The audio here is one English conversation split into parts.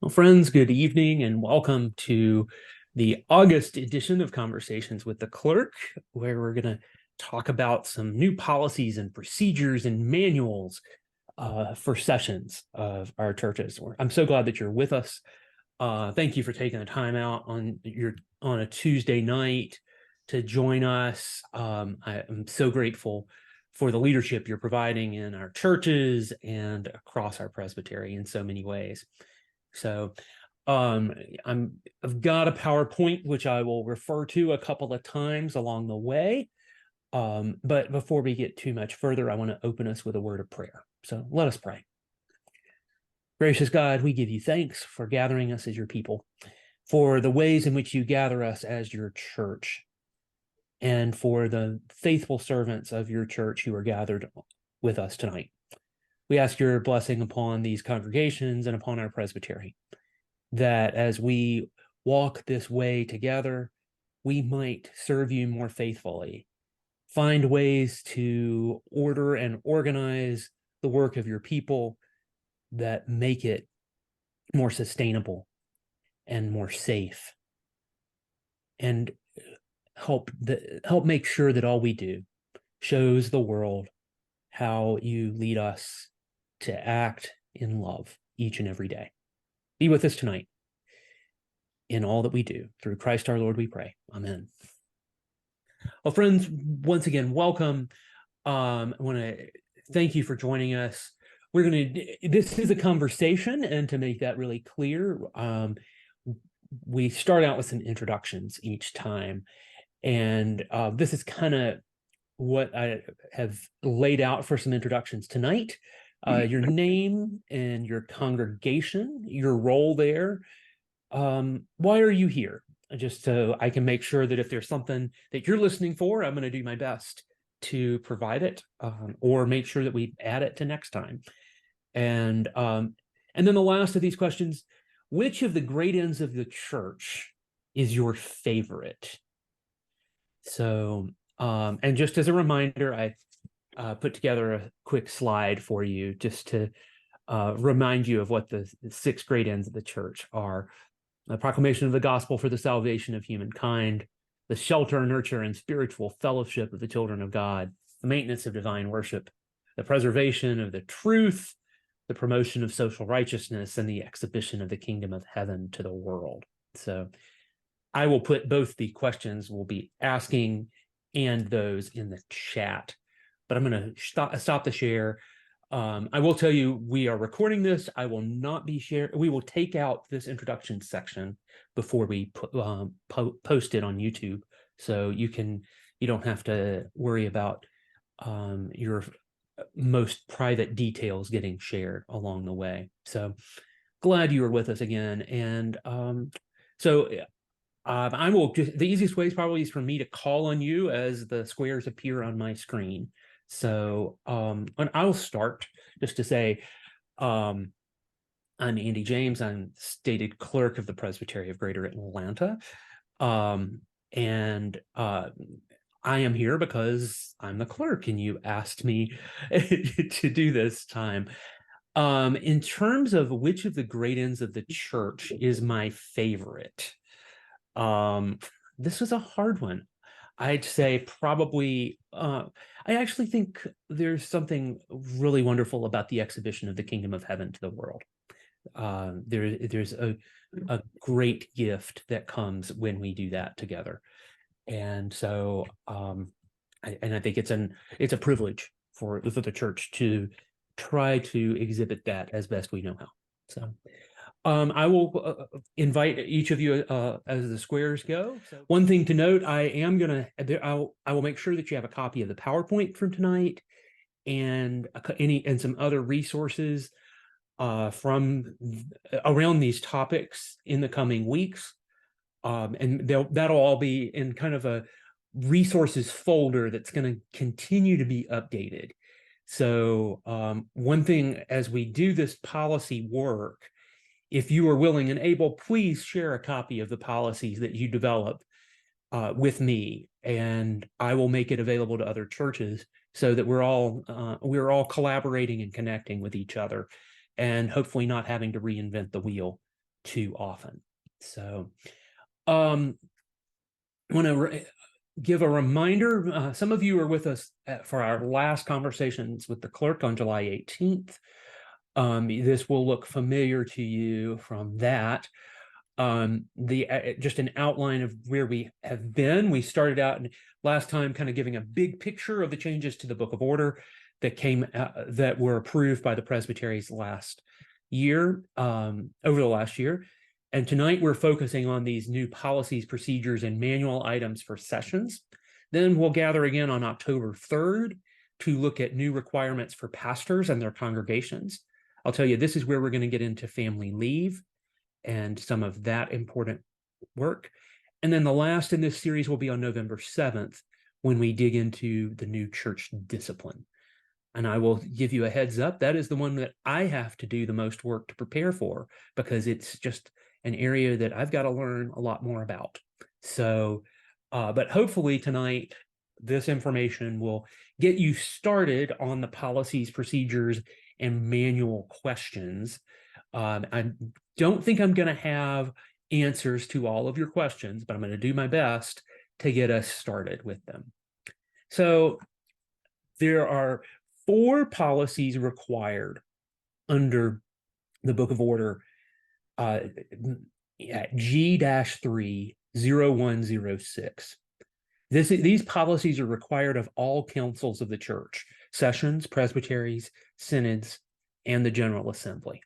Well, friends, good evening and welcome to the August edition of Conversations with the Clerk, where we're going to talk about some new policies and procedures and manuals for sessions of our churches. I'm so glad that you're with us. Thank you for taking the time out on a Tuesday night to join us. I am so grateful for the leadership you're providing in our churches and across our presbytery in so many ways. So um, I've got a PowerPoint which I will refer to a couple of times along the way. But before we get too much further, I want to open us with a word of prayer. So let us pray. Gracious God, we give you thanks for gathering us as your people, for the ways in which you gather us as your church, and for the faithful servants of your church who are gathered with us tonight. We ask your blessing upon these congregations and upon our presbytery, that as we walk this way together, we might serve you more faithfully, find ways to order and organize the work of your people that make it more sustainable and more safe, and help make sure that all we do shows the world how you lead us to act in love each and every day. Be with us tonight in all that we do. Through Christ our Lord we pray. Amen. Well, friends, once again, welcome. I want to thank you for joining us. This is a conversation, and to make that really clear, we start out with some introductions each time. And this is kind of what I have laid out for some introductions tonight. Your name and your congregation, your role there. Why are you here? Just so I can make sure that if there's something that you're listening for, I'm going to do my best to provide it, or make sure that we add it to next time. And then the last of these questions: which of the great ends of the church is your favorite? So, and just as a reminder, I put together a quick slide for you just to remind you of what the six great ends of the church are: the proclamation of the gospel for the salvation of humankind, the shelter, nurture, and spiritual fellowship of the children of God, the maintenance of divine worship, the preservation of the truth, the promotion of social righteousness, and the exhibition of the kingdom of heaven to the world. So I will put both the questions we'll be asking and those in the chat, but I'm going to stop the share. I will tell you, we are recording this. I will not be sharing. We will take out this introduction section before we post it on YouTube. So you don't have to worry about your most private details getting shared along the way. So glad you were with us again. And I will just, the easiest way is probably for me to call on you as the squares appear on my screen. So, and I'll start just to say, I'm Andy James. I'm stated clerk of the Presbytery of Greater Atlanta. And I am here because I'm the clerk and you asked me to do this time. In terms of which of the great ends of the church is my favorite, this was a hard one. I'd say probably, I actually think there's something really wonderful about the exhibition of the kingdom of heaven to the world. There's a great gift that comes when we do that together. And so, I think it's a privilege for the church to try to exhibit that as best we know how. So, I will invite each of you as the squares go. So one thing to note, I will make sure that you have a copy of the PowerPoint from tonight and some other resources from around these topics in the coming weeks. And that'll all be in kind of a resources folder that's going to continue to be updated. So one thing as we do this policy work, if you are willing and able, please share a copy of the policies that you develop with me, and I will make it available to other churches so that we're all collaborating and connecting with each other, and hopefully not having to reinvent the wheel too often. So I want to give a reminder. Some of you were with us for our last conversations with the clerk on July 18th. This will look familiar to you from that. Just an outline of where we have been. We started out last time kind of giving a big picture of the changes to the Book of Order that were approved by the presbyteries last year, over the last year. And tonight we're focusing on these new policies, procedures, and manual items for sessions. Then we'll gather again on October 3rd to look at new requirements for pastors and their congregations. I'll tell you, this is where we're going to get into family leave and some of that important work. And then the last in this series will be on November 7th when we dig into the new church discipline. And I will give you a heads up, that is the one that I have to do the most work to prepare for, because it's just an area that I've got to learn a lot more about. So, but hopefully tonight, this information will get you started on the policies, procedures, and manual questions. I don't think I'm going to have answers to all of your questions, but I'm going to do my best to get us started with them. So there are 4 policies required under the Book of Order at G-3-0106. These policies are required of all councils of the church, sessions, presbyteries, synods, and the General Assembly.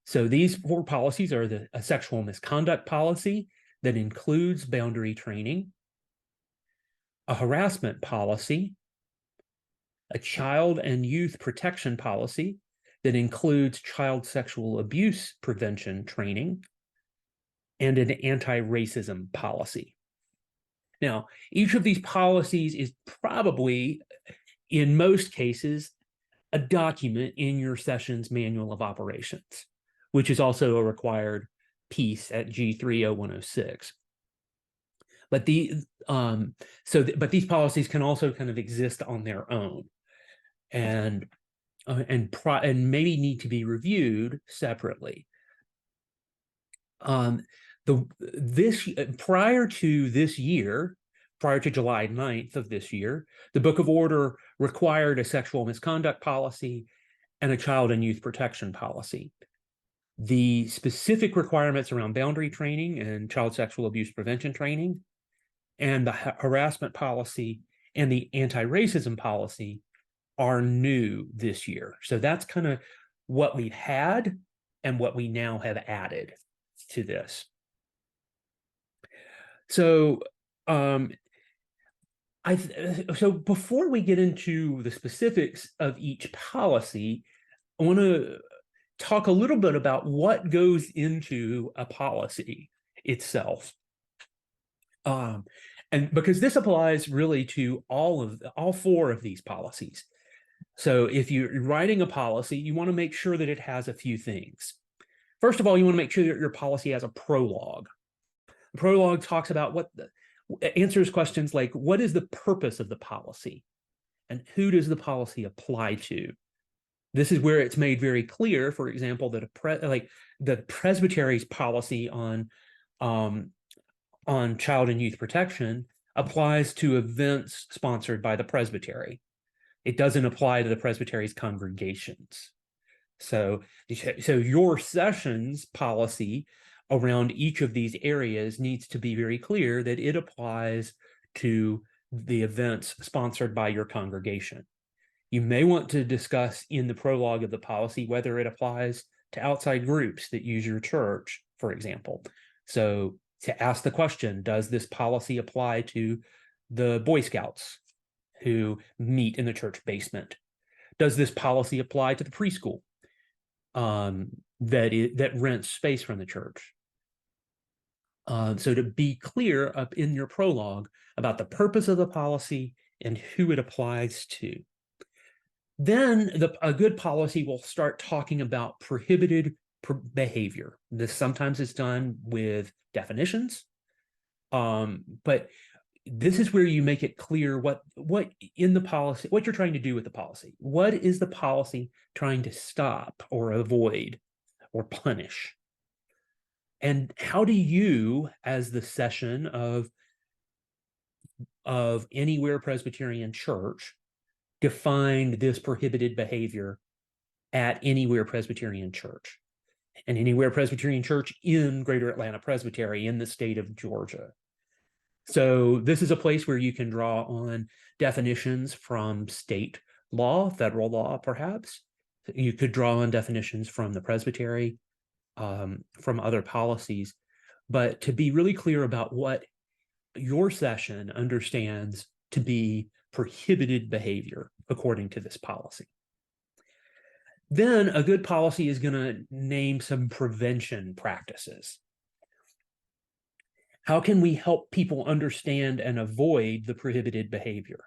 So these 4 policies are a sexual misconduct policy that includes boundary training, a harassment policy, a child and youth protection policy that includes child sexual abuse prevention training, and an anti-racism policy. Now, each of these policies is probably, in most cases, a document in your session's manual of operations, which is also a required piece at G30106. But these policies can also kind of exist on their own, and maybe need to be reviewed separately. Prior to this year, prior to July 9th of this year, the Book of Order required a sexual misconduct policy and a child and youth protection policy. The specific requirements around boundary training and child sexual abuse prevention training, and the harassment policy and the anti-racism policy are new this year. So that's kind of what we've had and what we now have added to this. So, so before we get into the specifics of each policy, I want to talk a little bit about what goes into a policy itself. And because this applies really to all 4 of these policies. So if you're writing a policy, you want to make sure that it has a few things. First of all, you want to make sure that your policy has a prologue. The prologue talks about answers questions like, what is the purpose of the policy? And who does the policy apply to? This is where it's made very clear, for example, that the presbytery's policy on child and youth protection applies to events sponsored by the presbytery. It doesn't apply to the presbytery's congregations. So your sessions policy around each of these areas needs to be very clear that it applies to the events sponsored by your congregation. You may want to discuss in the prologue of the policy whether it applies to outside groups that use your church, for example. So to ask the question, does this policy apply to the Boy Scouts who meet in the church basement? Does this policy apply to the preschool that rents space from the church? So to be clear up in your prologue about the purpose of the policy and who it applies to. Then a good policy will start talking about prohibited behavior. This sometimes is done with definitions, but this is where you make it clear what in the policy, what you're trying to do with the policy. What is the policy trying to stop or avoid or punish? And how do you, as the session of Anywhere Presbyterian Church, define this prohibited behavior at Anywhere Presbyterian Church? And Anywhere Presbyterian Church in Greater Atlanta Presbytery in the state of Georgia. So this is a place where you can draw on definitions from state law, federal law, perhaps. You could draw on definitions from the presbytery, from other policies. But to be really clear about what your session understands to be prohibited behavior according to this policy. Then a good policy is going to name some prevention practices. How can we help people understand and avoid the prohibited behavior?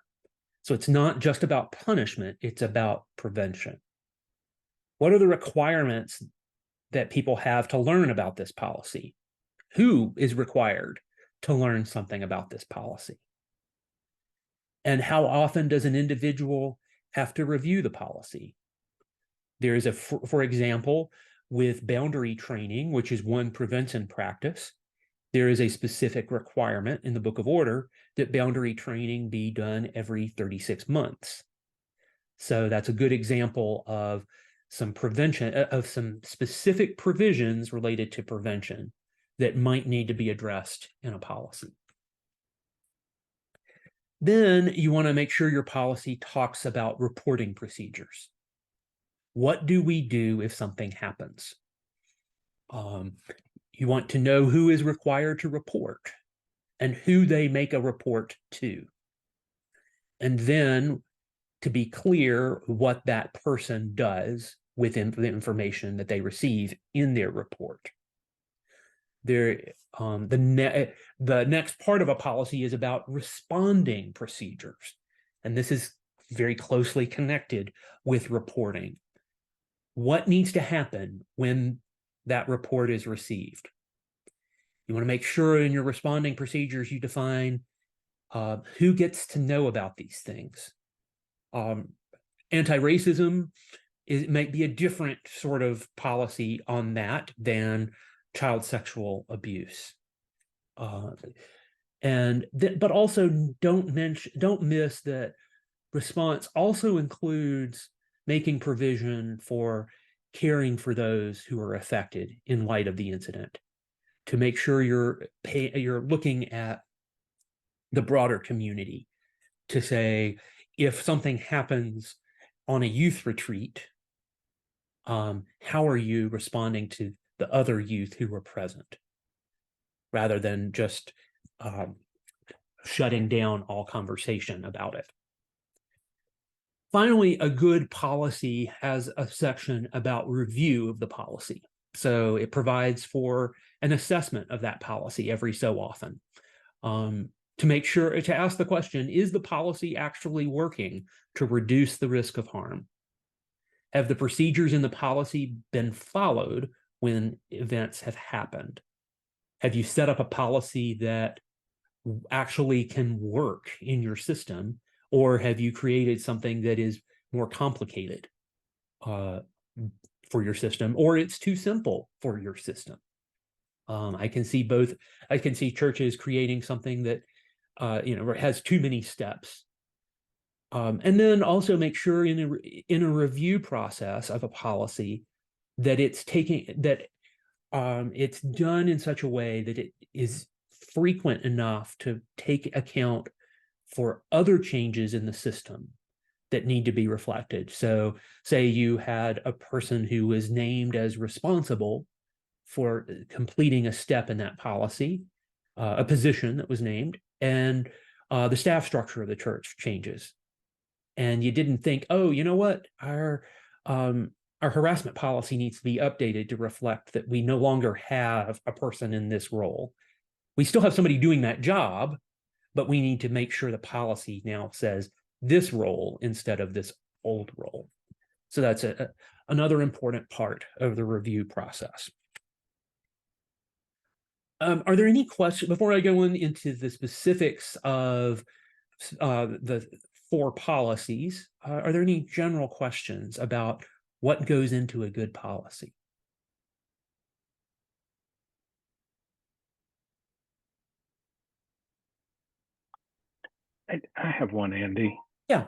So it's not just about punishment, it's about prevention. What are the requirements that people have to learn about this policy? Who is required to learn something about this policy? And how often does an individual have to review the policy? There is for example, with boundary training, which is one prevention practice, there is a specific requirement in the Book of Order that boundary training be done every 36 months. So that's a good example of some prevention, of some specific provisions related to prevention that might need to be addressed in a policy. Then you want to make sure your policy talks about reporting procedures. What do we do if something happens? You want to know who is required to report and who they make a report to. And then to be clear what that person does with the information that they receive in their report. The next part of a policy is about responding procedures. And this is very closely connected with reporting. What needs to happen when that report is received? You want to make sure in your responding procedures you define who gets to know about these things. Anti-racism might be a different sort of policy on that than child sexual abuse. But also don't miss that response also includes making provision for caring for those who are affected in light of the incident, to make sure you're looking at the broader community, to say, if something happens on a youth retreat, how are you responding to the other youth who were present, rather than just shutting down all conversation about it. Finally, a good policy has a section about review of the policy. So it provides for an assessment of that policy every so often, to make sure, to ask the question, is the policy actually working to reduce the risk of harm? Have the procedures in the policy been followed when events have happened? Have you set up a policy that actually can work in your system? Or have you created something that is more complicated for your system, or it's too simple for your system? I can see both. I can see churches creating something that has too many steps, and then also make sure in a review process of a policy that it's done in such a way that it is frequent enough to take account for other changes in the system that need to be reflected. So say you had a person who was named as responsible for completing a step in that policy, a position that was named, and the staff structure of the church changes. And you didn't think, oh, you know what, our harassment policy needs to be updated to reflect that we no longer have a person in this role. We still have somebody doing that job, but we need to make sure the policy now says this role instead of this old role. So that's another important part of the review process. Are there any questions before I go into the specifics of the 4 policies? Are there any general questions about what goes into a good policy? I have one, Andy. Yeah.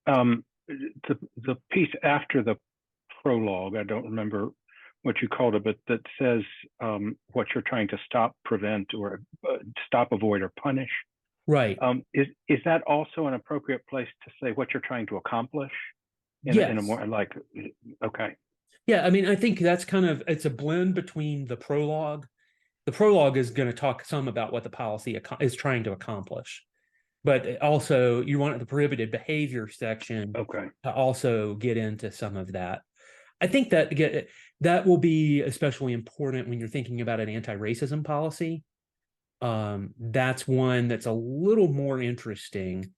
The piece after the prologue, I don't remember what you called it, but that says what you're trying to stop, prevent, or stop, avoid, or punish. Right. Is that also an appropriate place to say what you're trying to accomplish in a Yes. more like, okay. Yeah. I mean, I think that's it's a blend between the prologue. The prologue is going to talk some about what the policy is trying to accomplish, but also you want the prohibited behavior section Okay. to also get into some of that. I think that will be especially important when you're thinking about an anti-racism policy. That's one that's a little more interesting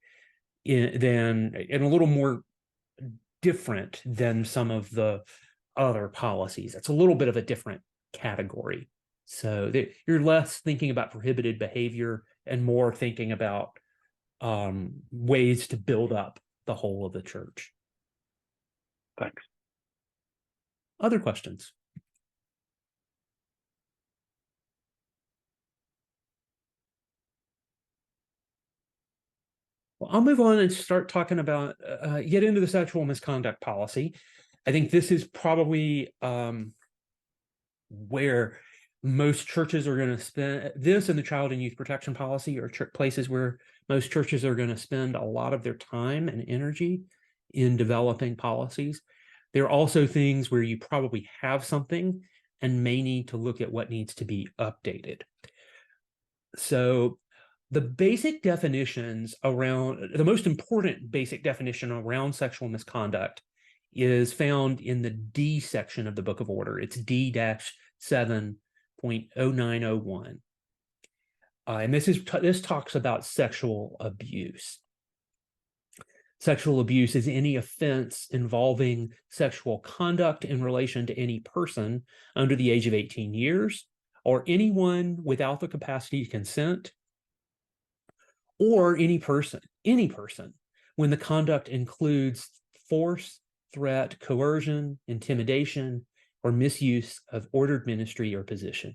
and a little more different than some of the other policies. It's a little bit of a different category. So you're less thinking about prohibited behavior and more thinking about ways to build up the whole of the church. Thanks. Other questions? Well, I'll move on and start talking about get into the sexual misconduct policy. I think this is probably where most churches are going to spend this, and the child and youth protection policy are places where most churches are going to spend a lot of their time and energy in developing policies. There are also things where you probably have something and may need to look at what needs to be updated. So the basic definitions around the most important basic definition around sexual misconduct is found in the D section of the Book of Order. It's D-7.0901. And this talks about sexual abuse. Sexual abuse is any offense involving sexual conduct in relation to any person under the age of 18 years, or anyone without the capacity to consent, or any person, when the conduct includes force, threat, coercion, intimidation, or misuse of ordered ministry or position.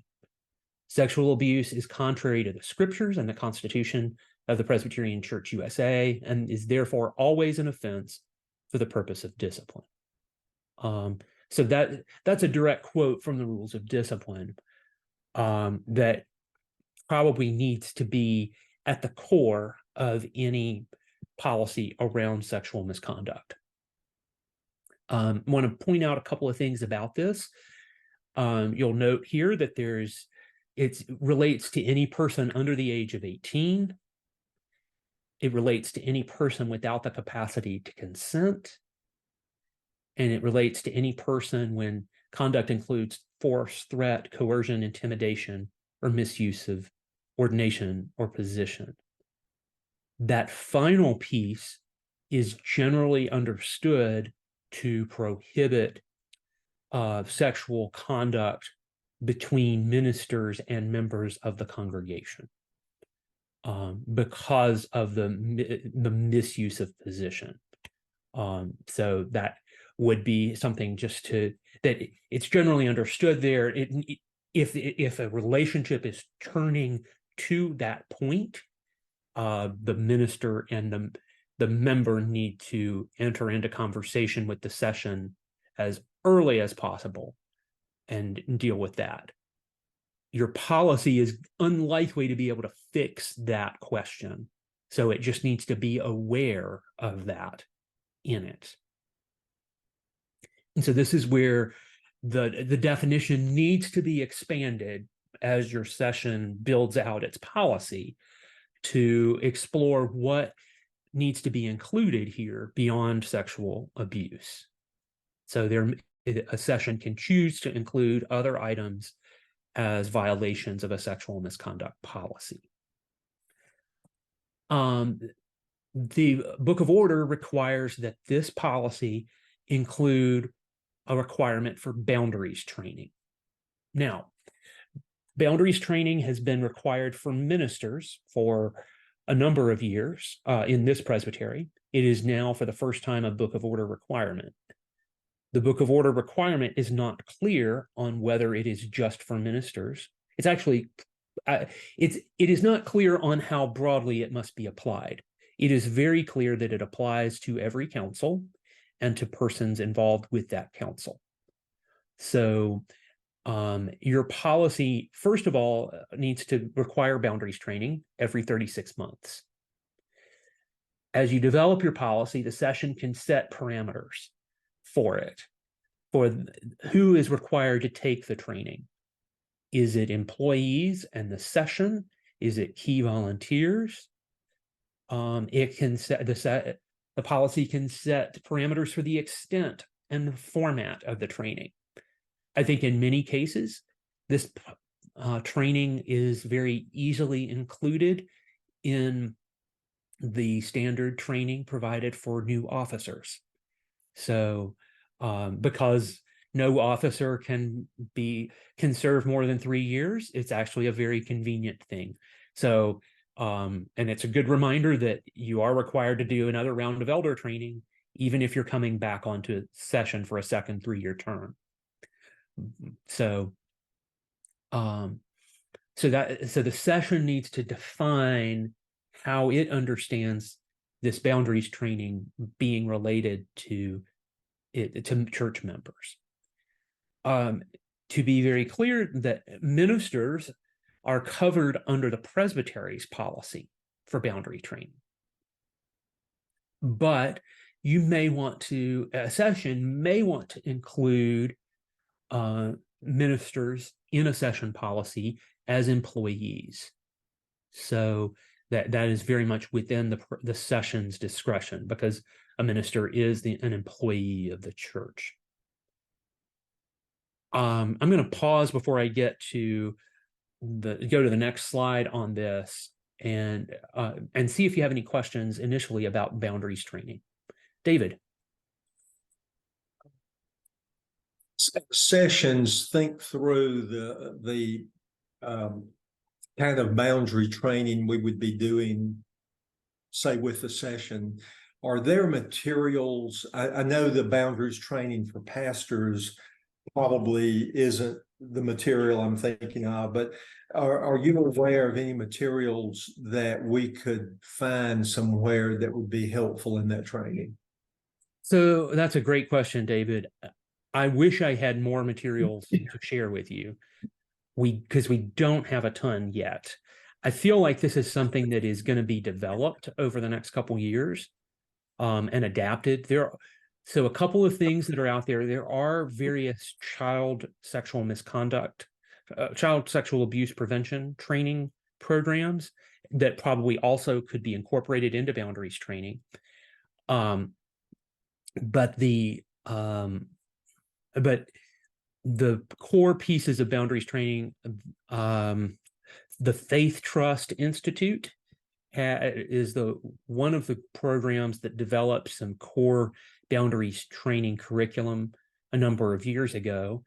Sexual abuse is contrary to the scriptures and the Constitution of the Presbyterian Church USA, and is therefore always an offense for the purpose of discipline. So that's a direct quote from the rules of discipline that probably needs to be at the core of any policy around sexual misconduct. I want to point out a couple of things about this. You'll note here that it relates to any person under the age of 18. It relates to any person without the capacity to consent. And it relates to any person when conduct includes force, threat, coercion, intimidation, or misuse of ordination or position. That final piece is generally understood to prohibit sexual conduct between ministers and members of the congregation because of the misuse of position. So that would be something that it's generally understood there. If a relationship is turning to that point, the minister and the member need to enter into conversation with the session as early as possible and deal with that. Your policy is unlikely to be able to fix that question. So it just needs to be aware of that in it. And so this is where the definition needs to be expanded as your session builds out its policy to explore what needs to be included here beyond sexual abuse. So a session can choose to include other items as violations of a sexual misconduct policy. The Book of Order requires that this policy include a requirement for boundaries training. Now, boundaries training has been required for ministers for a number of years in this presbytery. It is now, for the first time, a Book of Order requirement. The Book of Order requirement is not clear on whether it is just for ministers. It's actually, it is not clear on how broadly it must be applied. it is very clear that it applies to every council and to persons involved with that council. So your policy, first of all, needs to require boundaries training every 36 months. As you develop your policy, the session can set parameters for it, for who is required to take the training. Is it employees and the session? Is it key volunteers? It can set the policy can set parameters for the extent and the format of the training. I think in many cases, this training is very easily included in the standard training provided for new officers. So, because no officer can serve more than 3 years, it's actually a very convenient thing. So, and it's a good reminder that you are required to do another round of elder training, even if you're coming back onto a session for a second 3-year term. So, so the session needs to define how it understands this boundaries training being related to church members. To be very clear, that ministers are covered under the presbytery's policy for boundary training. But a session may want to include ministers in a session policy as employees. So that is very much within the session's discretion, because a minister is an employee of the church. I'm going to pause before I get to go to the next slide on this, and see if you have any questions initially about boundaries training. David. Sessions think through the kind of boundary training we would be doing, say, with the session. Are there materials? I know the boundaries training for pastors probably isn't the material I'm thinking of, but are you aware of any materials that we could find somewhere that would be helpful in that training? So that's a great question, David. I wish I had more materials to share with you, because we don't have a ton yet. I feel like this is something that is going to be developed over the next couple years, and adapted. So a couple of things that are out there. There are various child sexual misconduct, child sexual abuse prevention training programs that probably also could be incorporated into boundaries training. But the core pieces of boundaries training, the Faith Trust Institute is one of the programs that developed some core boundaries training curriculum a number of years ago.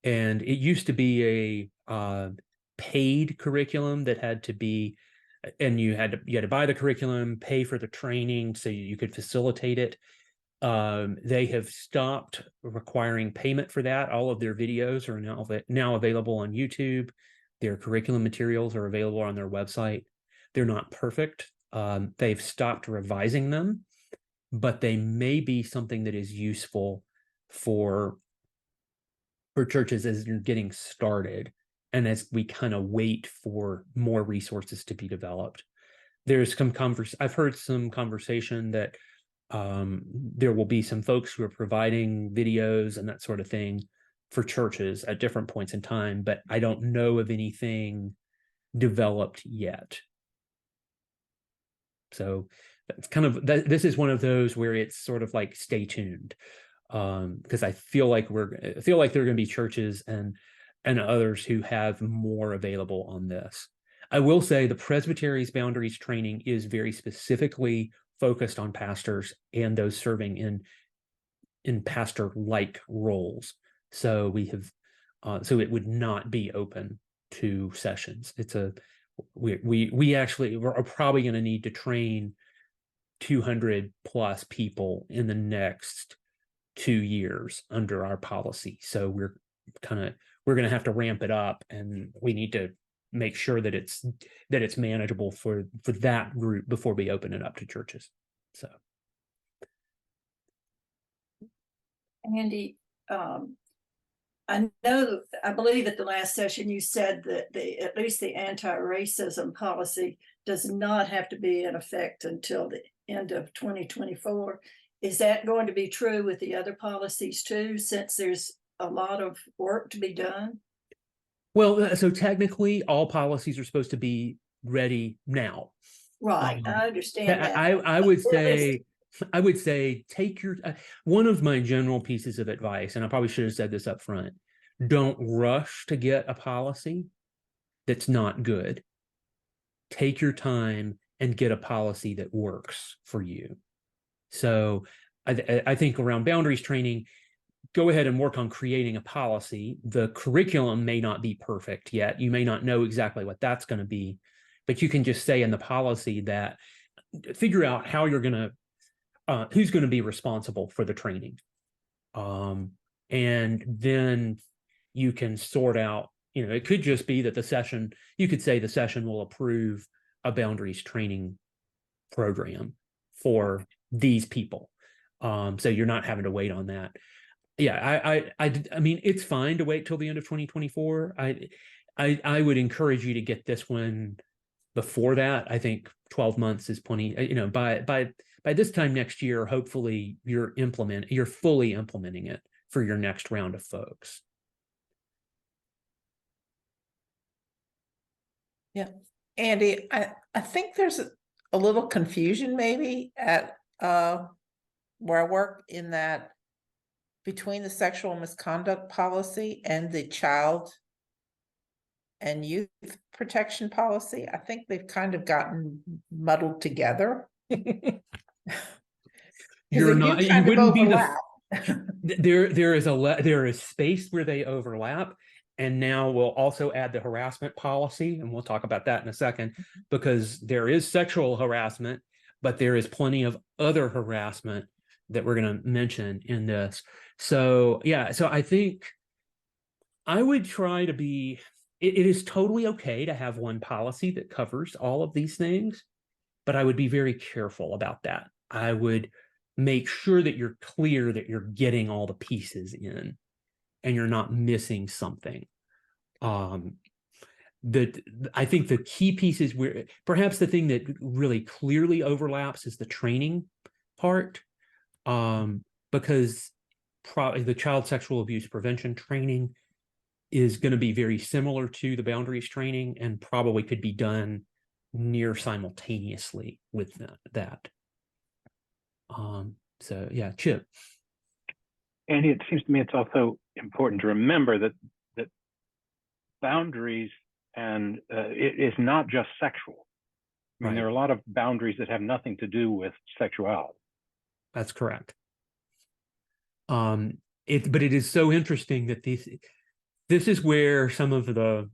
And it used to be a paid curriculum that had to be, and you had to buy the curriculum, pay for the training so you could facilitate it. They have stopped requiring payment for that. All of their videos are now available on YouTube. Their curriculum materials are available on their website. They're not perfect. They've stopped revising them, but they may be something that is useful for churches as you're getting started, and as we kind of wait for more resources to be developed. There's I've heard some conversation that there will be some folks who are providing videos and that sort of thing for churches at different points in time, but I don't know of anything developed yet. So that's kind of this is one of those where it's sort of like stay tuned, because I feel like there are going to be churches and others who have more available on this. I will say the Presbytery's boundaries training is very specifically focused on pastors and those serving in pastor-like roles. So so it would not be open to sessions. We actually are probably going to need to train 200 plus people in the next 2 years under our policy. So we're going to have to ramp it up, and we need to make sure that it's manageable for that group before we open it up to churches. So Andy, I believe at the last session you said that at least the anti-racism policy does not have to be in effect until the end of 2024. Is that going to be true with the other policies too, since there's a lot of work to be done? well, so technically all policies are supposed to be ready now. Right, I understand that. I would say take your one of my general pieces of advice, and I probably should have said this up front. Don't rush to get a policy that's not good. Take your time and get a policy that works for you. So I think around boundaries training, go ahead and work on creating a policy. The curriculum may not be perfect yet. You may not know exactly what that's going to be, but you can just say in the policy that figure out how you're going to, who's going to be responsible for the training. And then you can sort out, it could just be that you could say the session will approve a boundaries training program for these people. So you're not having to wait on that. Yeah, I mean, it's fine to wait till the end of 2024. I would encourage you to get this one before that. I think 12 months is plenty. By this time next year, hopefully you're fully implementing it for your next round of folks. Yeah, Andy, I think there's a little confusion maybe at where I work, in that between the sexual misconduct policy and the child and youth protection policy. I think they've kind of gotten muddled together. You wouldn't be there is space where they overlap. And now we'll also add the harassment policy, and we'll talk about that in a second, because there is sexual harassment, but there is plenty of other harassment that we're going to mention in this. So yeah, so I think I would try to be, it is totally okay to have one policy that covers all of these things, but I would be very careful about that. I would make sure that you're clear that you're getting all the pieces in and you're not missing something. That I think the key pieces, where perhaps the thing that really clearly overlaps is the training part, because probably the child sexual abuse prevention training is going to be very similar to the boundaries training and probably could be done near simultaneously with that. So yeah, Chip. Andy, it seems to me it's also important to remember that boundaries and it is not just sexual. I mean, Right. there are a lot of boundaries that have nothing to do with sexuality. That's correct. But it is so interesting that this is where some of the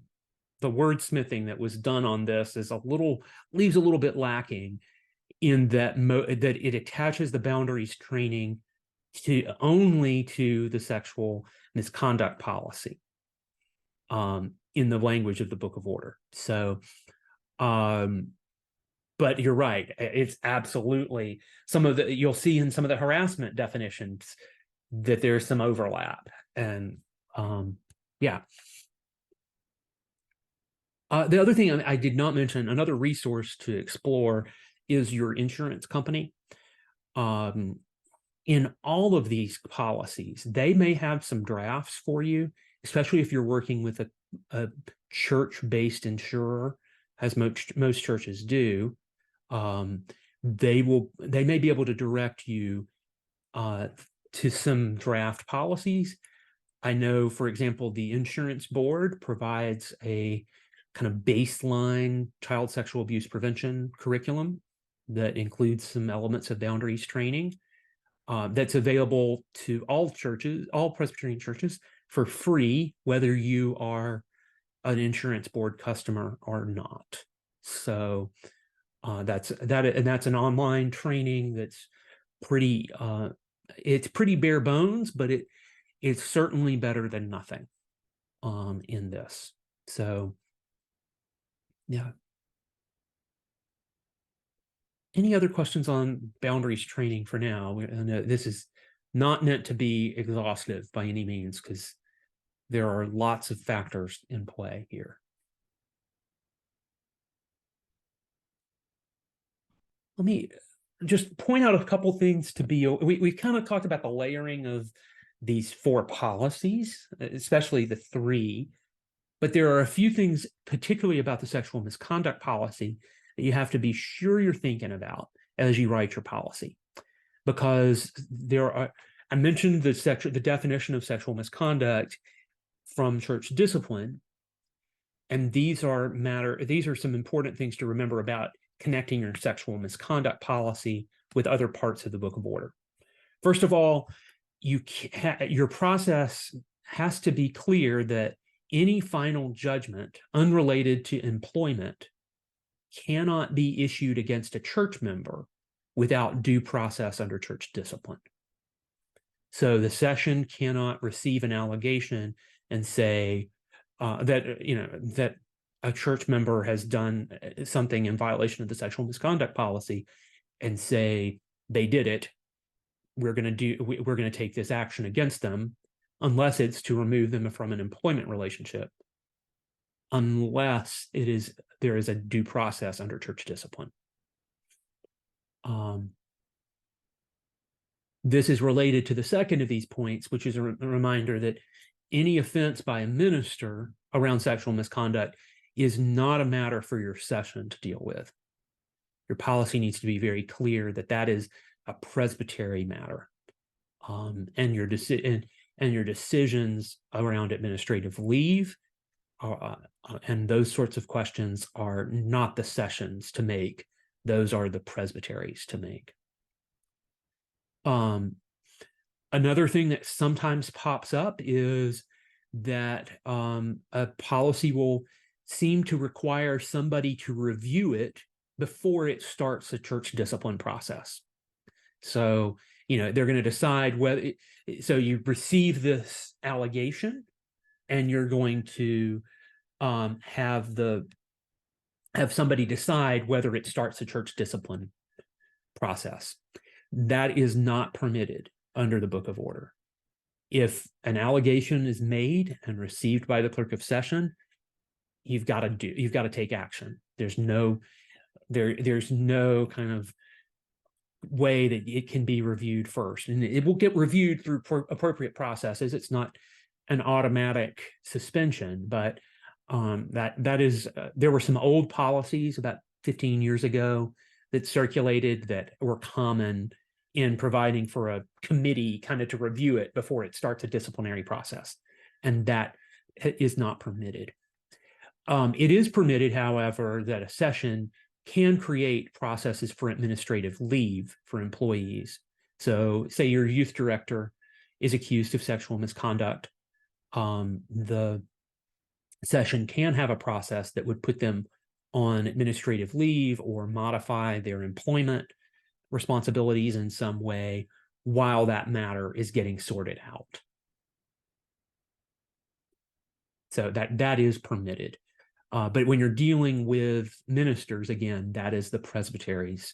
wordsmithing that was done on this leaves a little bit lacking, in that that it attaches the boundaries training only to the sexual misconduct policy, in the language of the Book of Order. So, but you're right. It's absolutely you'll see in some of the harassment definitions that there's some overlap. And yeah. The other thing I did not mention, another resource to explore, is your insurance company. In all of these policies, they may have some drafts for you, especially if you're working with a church-based insurer, as most churches do. They may be able to direct you to some draft policies. I know, for example, the insurance board provides a kind of baseline child sexual abuse prevention curriculum that includes some elements of boundaries training, that's available to all churches, all Presbyterian churches, for free, whether you are an insurance board customer or not. So that's an online training that's pretty it's pretty bare bones, but it's certainly better than nothing in this. So Yeah. Any other questions on boundaries training for now? I know this is not meant to be exhaustive by any means, because there are lots of factors in play here. Let me just point out a couple things to be, we kind of talked about the layering of these 4 policies, especially the 3, but there are a few things, particularly about the sexual misconduct policy, that you have to be sure you're thinking about as you write your policy. Because I mentioned the definition of sexual misconduct from church discipline, and these are some important things to remember about connecting your sexual misconduct policy with other parts of the Book of Order. First of all, your process has to be clear that any final judgment unrelated to employment cannot be issued against a church member without due process under church discipline. So the cannot receive an allegation and say that a church member has done something in violation of the sexual misconduct policy and say they did it. We're going to take this action against them, unless it's to remove them from an employment relationship, unless there is a due process under church discipline. This is related to the second of these points, which is a reminder that any offense by a minister around sexual misconduct is not a matter for your session to deal with. Your policy needs to be very clear that that is a presbytery matter, and your decisions around administrative leave and those sorts of questions are not the sessions to make; those are the presbyteries to make. Another thing that sometimes pops up is that a policy will seem to require somebody to review it before it starts a church discipline process. So, they're going to decide whether, so you receive this allegation and you're going to have somebody decide whether it starts a church discipline process. That is not permitted under the Book of Order. If an allegation is made and received by the clerk of session, you've got to take action. There's no kind of way that it can be reviewed first, and it will get reviewed through appropriate processes. It's not an automatic suspension, but there were some old policies about 15 years ago that circulated that were common in providing for a committee kind of to review it before it starts a disciplinary process. And that is not permitted. It is permitted, however, that a session can create processes for administrative leave for employees. So say your youth director is accused of sexual misconduct. The session can have a process that would put them on administrative leave or modify their employment responsibilities in some way while that matter is getting sorted out. So that is permitted. But when you're dealing with ministers, again, that is the presbytery's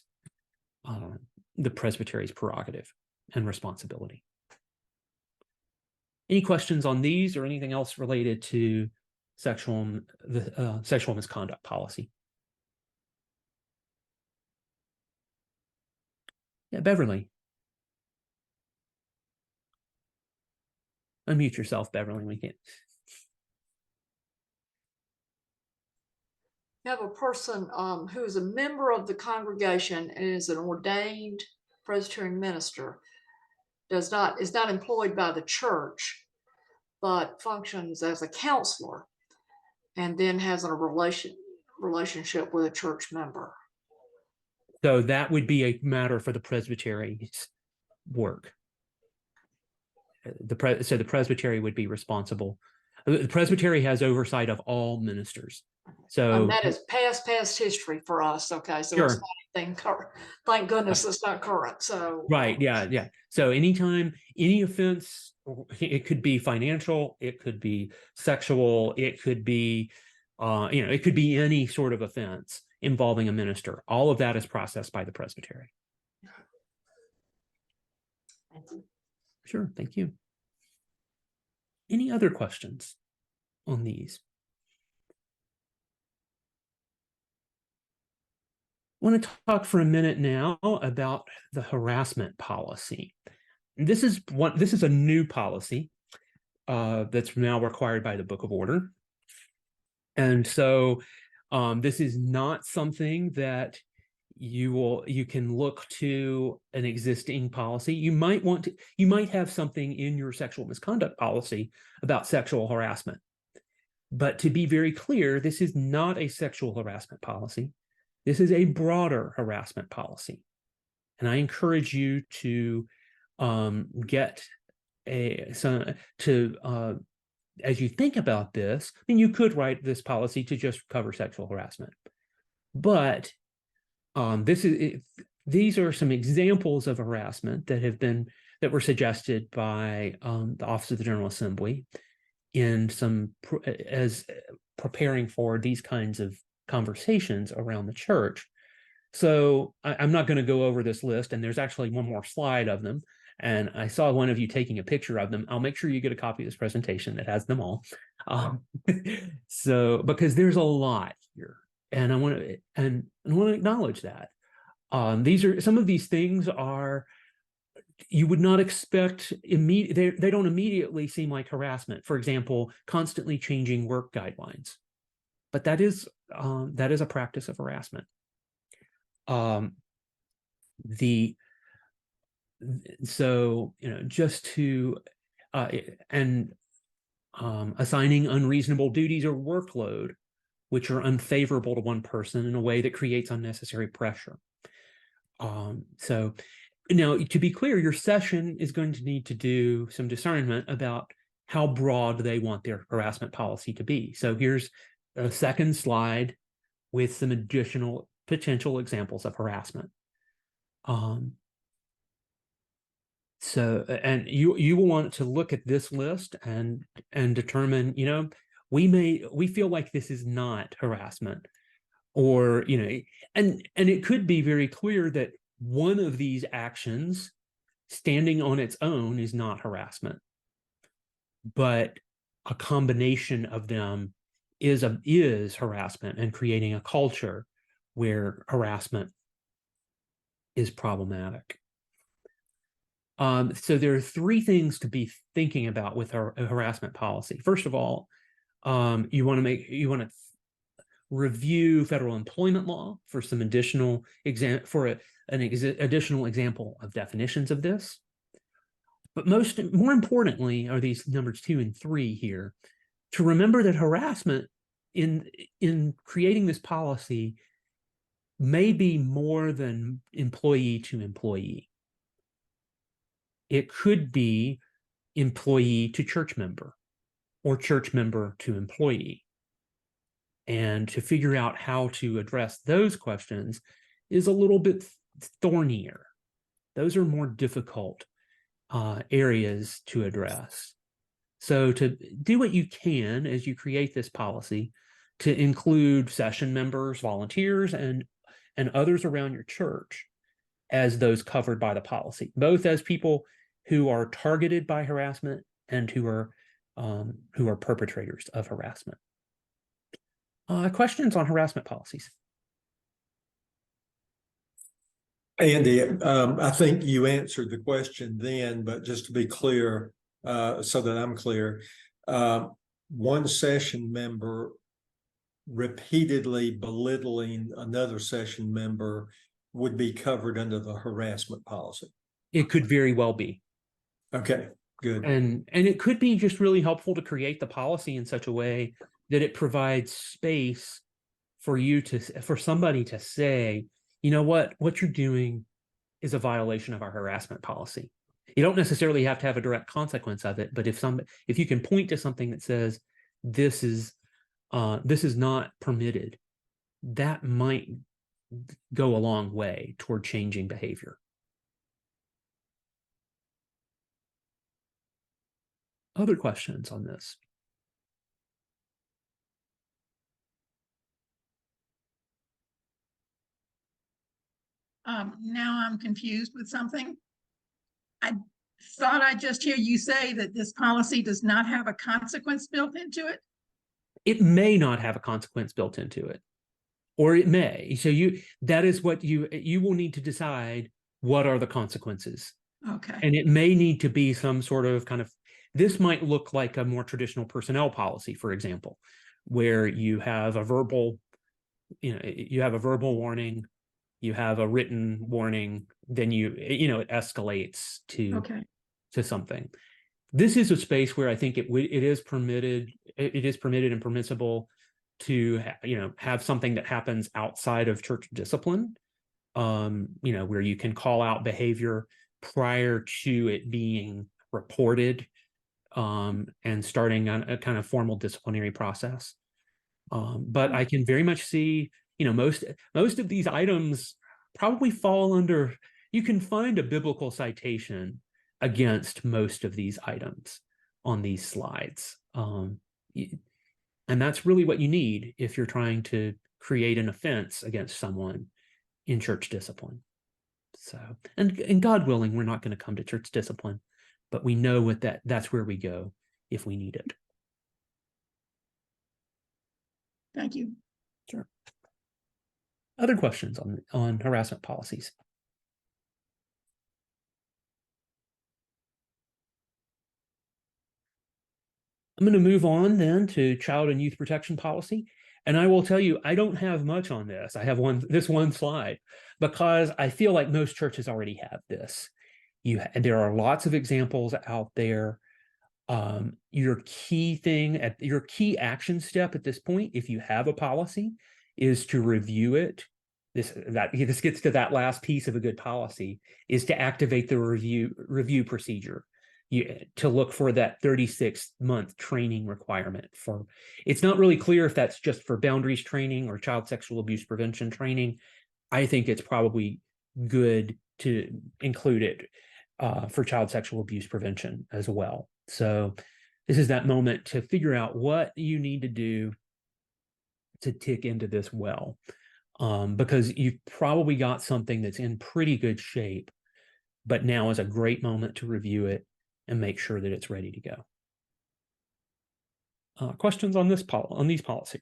prerogative and responsibility. Any questions on these or anything else related to sexual misconduct policy? Yeah, Beverly. Unmute yourself, Beverly. We can't. You have a person who is a member of the congregation and is an ordained Presbyterian minister, is not employed by the church, but functions as a counselor, and then has a relationship with a church member. So that would be a matter for the presbytery's work. So the presbytery would be responsible. The presbytery has oversight of all ministers. So that is past history for us. Okay, so sure. It's not anything current. Thank goodness it's not current. So right, yeah. So anytime any offense, it could be financial, it could be sexual, it could be It could be any sort of offense involving a minister. All of that is processed by the presbytery. Thank you. Sure, thank you. Any other questions on these? I want to talk for a minute now about the harassment policy. This is a new policy that's now required by the Book of Order. And so this is not something that you can look to an existing policy. You might have something in your sexual misconduct policy about sexual harassment. But to be very clear, this is not a sexual harassment policy. This is a broader harassment policy. And I encourage you to as you think about this, I mean, you could write this policy to just cover sexual harassment. But these are some examples of harassment that were suggested by the Office of the General Assembly as preparing for these kinds of conversations around the church. So I'm not going to go over this list, and there's actually one more slide of them. And I saw one of you taking a picture of them. I'll make sure you get a copy of this presentation that has them all. So because there's a lot here, and I want to acknowledge that some of these things are you would not expect immediate. They don't immediately seem like harassment. For example, constantly changing work guidelines, but that is a practice of harassment. Assigning unreasonable duties or workload which are unfavorable to one person in a way that creates unnecessary pressure. So now, to be clear, your session is going to need to do some discernment about how broad they want their harassment policy to be. So here's a second slide with some additional potential examples of harassment. And you will want to look at this list and determine, we feel like this is not harassment, or, and it could be very clear that one of these actions standing on its own is not harassment, but a combination of them is harassment and creating a culture where harassment is problematic. So there are three things to be thinking about with a harassment policy. First of all, you want to review federal employment law for some additional additional example of definitions of this. But more importantly are these numbers 2 and 3 here, to remember that harassment in creating this policy may be more than employee to employee. It could be employee to church member or church member to employee. And to figure out how to address those questions is a little bit thornier. Those are more difficult areas to address. So to do what you can as you create this policy to include session members, volunteers, and others around your church as those covered by the policy, both as people who are targeted by harassment and who are perpetrators of harassment. Questions on harassment policies? Andy, I think you answered the question then, but just to be clear, so that I'm clear, one session member repeatedly belittling another session member would be covered under the harassment policy. It could very well be. Okay, good. And it could be just really helpful to create the policy in such a way that it provides space for somebody to say, you know what you're doing is a violation of our harassment policy. You don't necessarily have to have a direct consequence of it, but if you can point to something that says this is not permitted, that might go a long way toward changing behavior. Other questions on this? Now I'm confused with something. I thought I just hear you say that this policy does not have a consequence built into it. It may not have a consequence built into it, or it may. So that is what you will need to decide, what are the consequences. Okay. And it may need to be some sort of this might look like a more traditional personnel policy, for example, where you have a verbal, you have a verbal warning, you have a written warning, then it escalates to Okay. something. This is a space where I think it is permitted and permissible to have something that happens outside of church discipline, where you can call out behavior prior to it being reported, and starting on a kind of formal disciplinary process. But I can very much see, most of these items probably fall under, you can find a biblical citation against most of these items on these slides. And that's really what you need if you're trying to create an offense against someone in church discipline. So, and God willing, we're not going to come to church discipline, but we know that's where we go if we need it. Thank you. Sure. Other questions on harassment policies? I'm going to move on then to child and youth protection policy. And I will tell you, I don't have much on this. I have this one slide because I feel like most churches already have this. There are lots of examples out there. Your key action step at this point, if you have a policy, is to review it. This gets to that last piece of a good policy, is to activate the review procedure. To look for that 36-month training requirement for. It's not really clear if that's just for boundaries training or child sexual abuse prevention training. I think it's probably good to include it for child sexual abuse prevention as well. So this is that moment to figure out what you need to do to tick into this well, because you've probably got something that's in pretty good shape, but now is a great moment to review it and make sure that it's ready to go. Questions on these policies?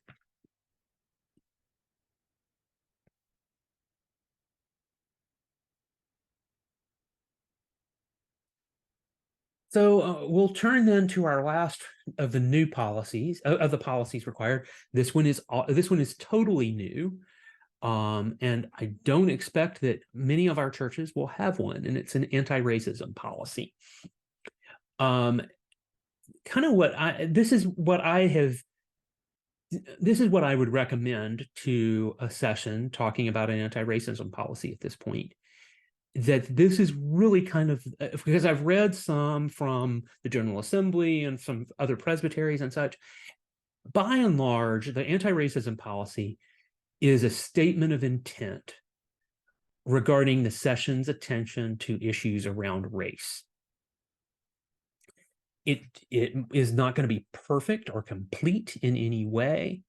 So we'll turn then to our last of the new policies, of the policies required. This one is totally new, and I don't expect that many of our churches will have one, and it's an anti-racism policy. This is what I would recommend to a session talking about an anti-racism policy at this point. That this is really because I've read some from the General Assembly and some other presbyteries and such. By and large, the anti-racism policy is a statement of intent regarding the session's attention to issues around race. It is not going to be perfect or complete in any way,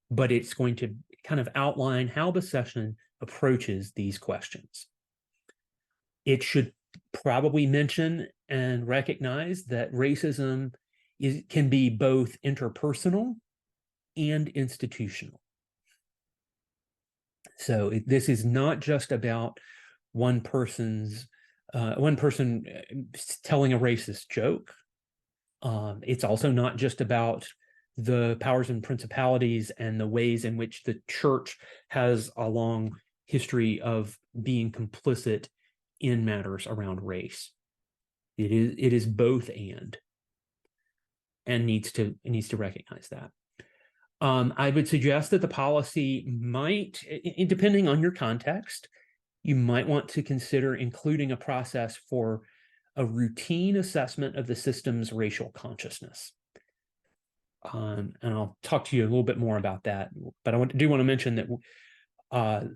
but it's going to kind of outline how the session approaches these questions. It should probably mention and recognize that racism can be both interpersonal and institutional. So this is not just about one person telling a racist joke. It's also not just about the powers and principalities and the ways in which the church has a long history of being complicit in matters around race. It is both and needs to recognize that. I would suggest that the policy might, depending on your context, you might want to consider including a process for a routine assessment of the system's racial consciousness. And I'll talk to you a little bit more about that, but I do want to mention that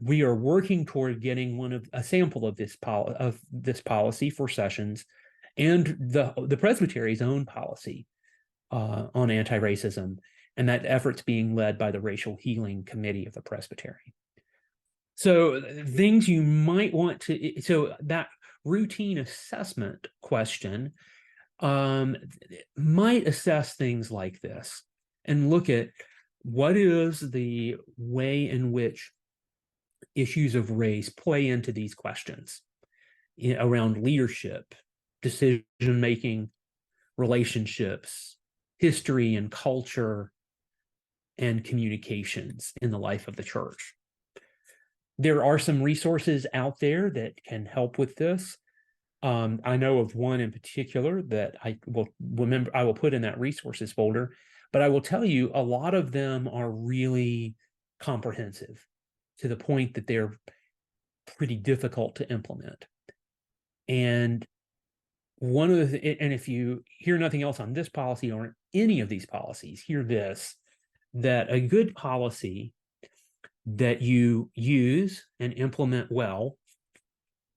we are working toward getting a sample of this policy for sessions, and the presbytery's own policy on anti-racism, and that effort's being led by the Racial Healing Committee of the Presbytery. So things you might want to, so that routine assessment question might assess things like this and look at what is the way in which issues of race play into these questions around leadership, decision making, relationships, history and culture, and communications in the life of the church. There are some resources out there that can help with this. I know of one in particular that I will put in that resources folder, but I will tell you a lot of them are really comprehensive to the point that they're pretty difficult to implement. And and if you hear nothing else on this policy or any of these policies, hear this, that a good policy that you use and implement well,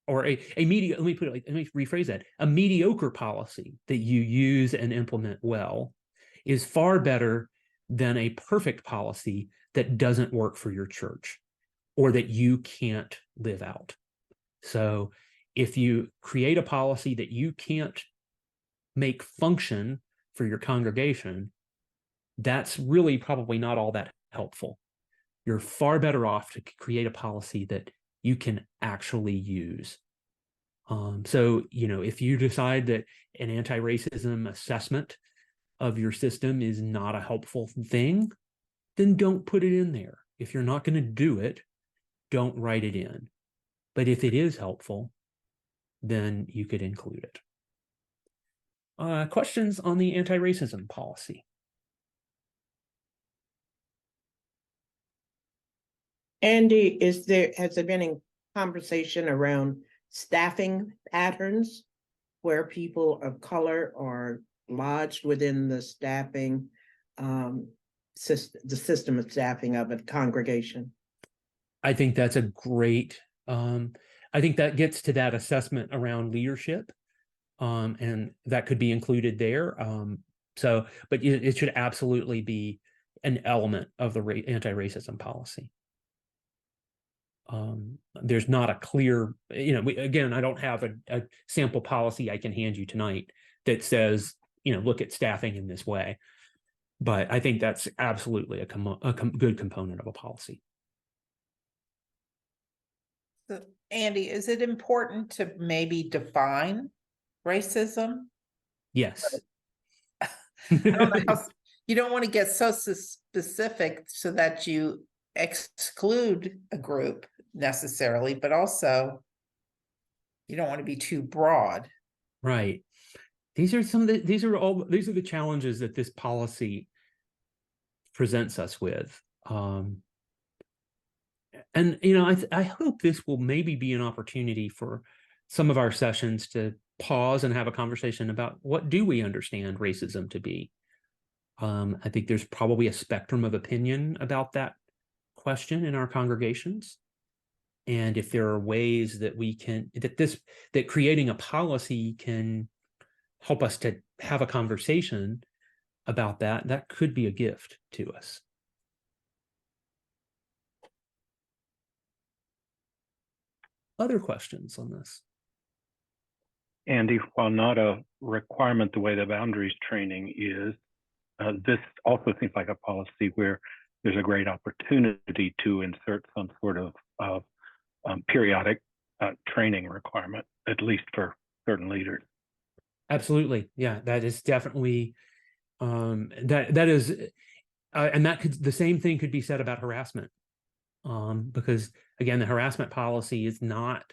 or let me rephrase that, a mediocre policy that you use and implement well is far better than a perfect policy that doesn't work for your church or that you can't live out. So if you create a policy that you can't make function for your congregation, that's really probably not all that helpful. You're far better off to create a policy that you can actually use. So, if you decide that an anti-racism assessment of your system is not a helpful thing, then don't put it in there. If you're not going to do it, don't write it in. But if it is helpful, then you could include it. Questions on the anti-racism policy? Andy, has there been a conversation around staffing patterns where people of color are lodged within the staffing, the system of staffing of a congregation? I think that's a great, I think that gets to that assessment around leadership, and that could be included there. But it should absolutely be an element of the anti-racism policy. There's not a clear, again, I don't have a sample policy I can hand you tonight that says, look at staffing in this way. But I think that's absolutely a good component of a policy. So, Andy, is it important to maybe define racism? Yes. I don't know how, you don't want to get so specific so that you exclude a group necessarily, but also you don't want to be too broad. Right. These are the challenges that this policy presents us with. And I hope this will maybe be an opportunity for some of our sessions to pause and have a conversation about what do we understand racism to be. I think there's probably a spectrum of opinion about that question in our congregations. And if there are ways that that creating a policy can help us to have a conversation about that could be a gift to us. Other questions on this? Andy, while not a requirement the way the boundaries training is, this also seems like a policy where there's a great opportunity to insert some sort of periodic training requirement, at least for certain leaders. Absolutely. Yeah, that is definitely, that is, and the same thing could be said about harassment. Because again, the harassment policy is not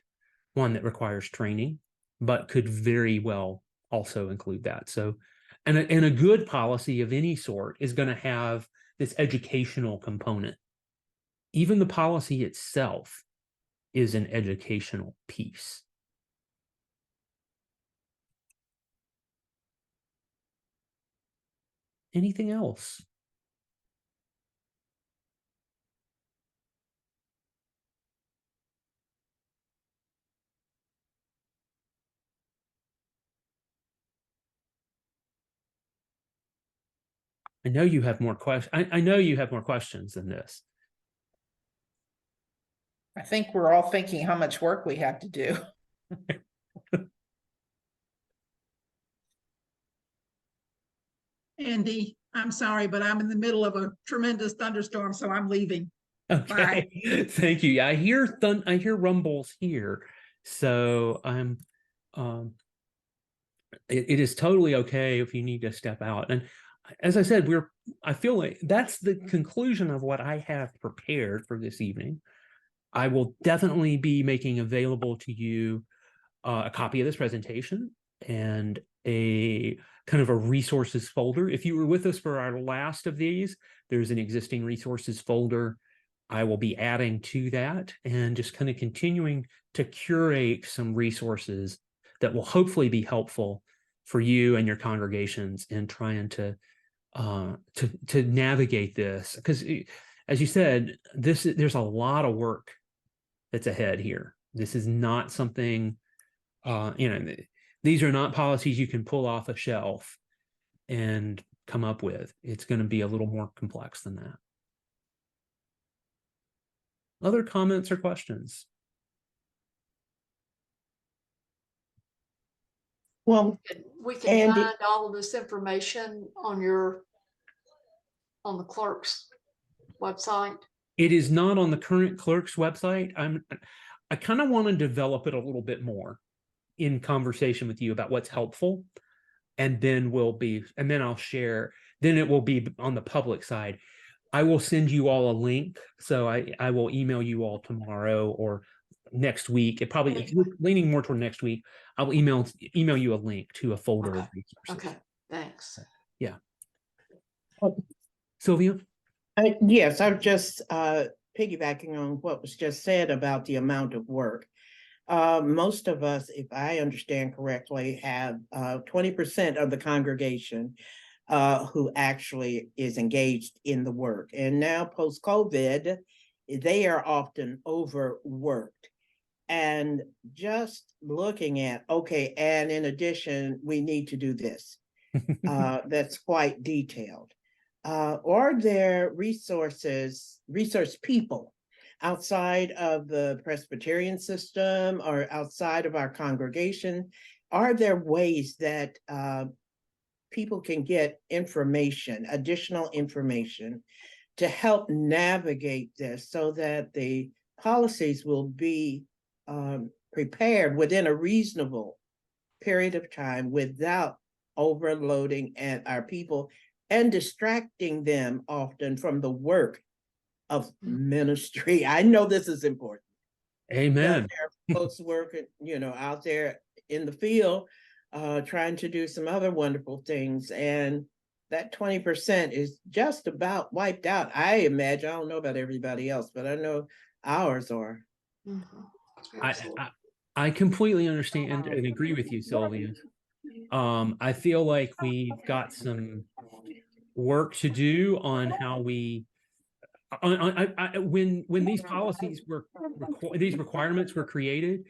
one that requires training, but could very well also include that. So, and a good policy of any sort is going to have this educational component. Even the policy itself is an educational piece. Anything else? I know you have more questions. I know you have more questions than this. I think we're all thinking how much work we have to do. Andy, I'm sorry, but I'm in the middle of a tremendous thunderstorm, so I'm leaving. Okay, thank you. I hear rumbles here, so I'm it is totally okay if you need to step out. And as I said, I feel like that's the conclusion of what I have prepared for this evening. I will definitely be making available to you a copy of this presentation and a kind of a resources folder. If you were with us for our last of these, there's an existing resources folder. I will be adding to that and just kind of continuing to curate some resources that will hopefully be helpful for you and your congregations in trying to navigate this. Because as you said, there's a lot of work that's ahead here. This is not something, these are not policies you can pull off a shelf and come up with. It's going to be a little more complex than that. Other comments or questions? Well, We can Andy- find all of this information on the clerk's website. It is not on the current clerk's website. I kind of want to develop it a little bit more in conversation with you about what's helpful. And then I'll share, then it will be on the public side. I will send you all a link. So I will email you all tomorrow or next week. If you're leaning more toward next week, I'll email you a link to a folder of resources. Okay, thanks. Yeah. Sylvia? Yes, I'm just piggybacking on what was just said about the amount of work. Most of us, if I understand correctly, have 20% of the congregation who actually is engaged in the work. And now post-COVID, they are often overworked. And just looking at, okay, and in addition, we need to do this. That's quite detailed. Are there resource people outside of the Presbyterian system or outside of our congregation? Are there ways that people can get information, additional information to help navigate this so that the policies will be prepared within a reasonable period of time without overloading our people and distracting them often from the work of ministry? I know this is important. Amen. There are folks working, out there in the field, trying to do some other wonderful things. And that 20% is just about wiped out. I imagine, I don't know about everybody else, but I know ours are. I completely understand and agree with you, Sylvia. I feel like we've got some work to do on how we when these policies these requirements were created,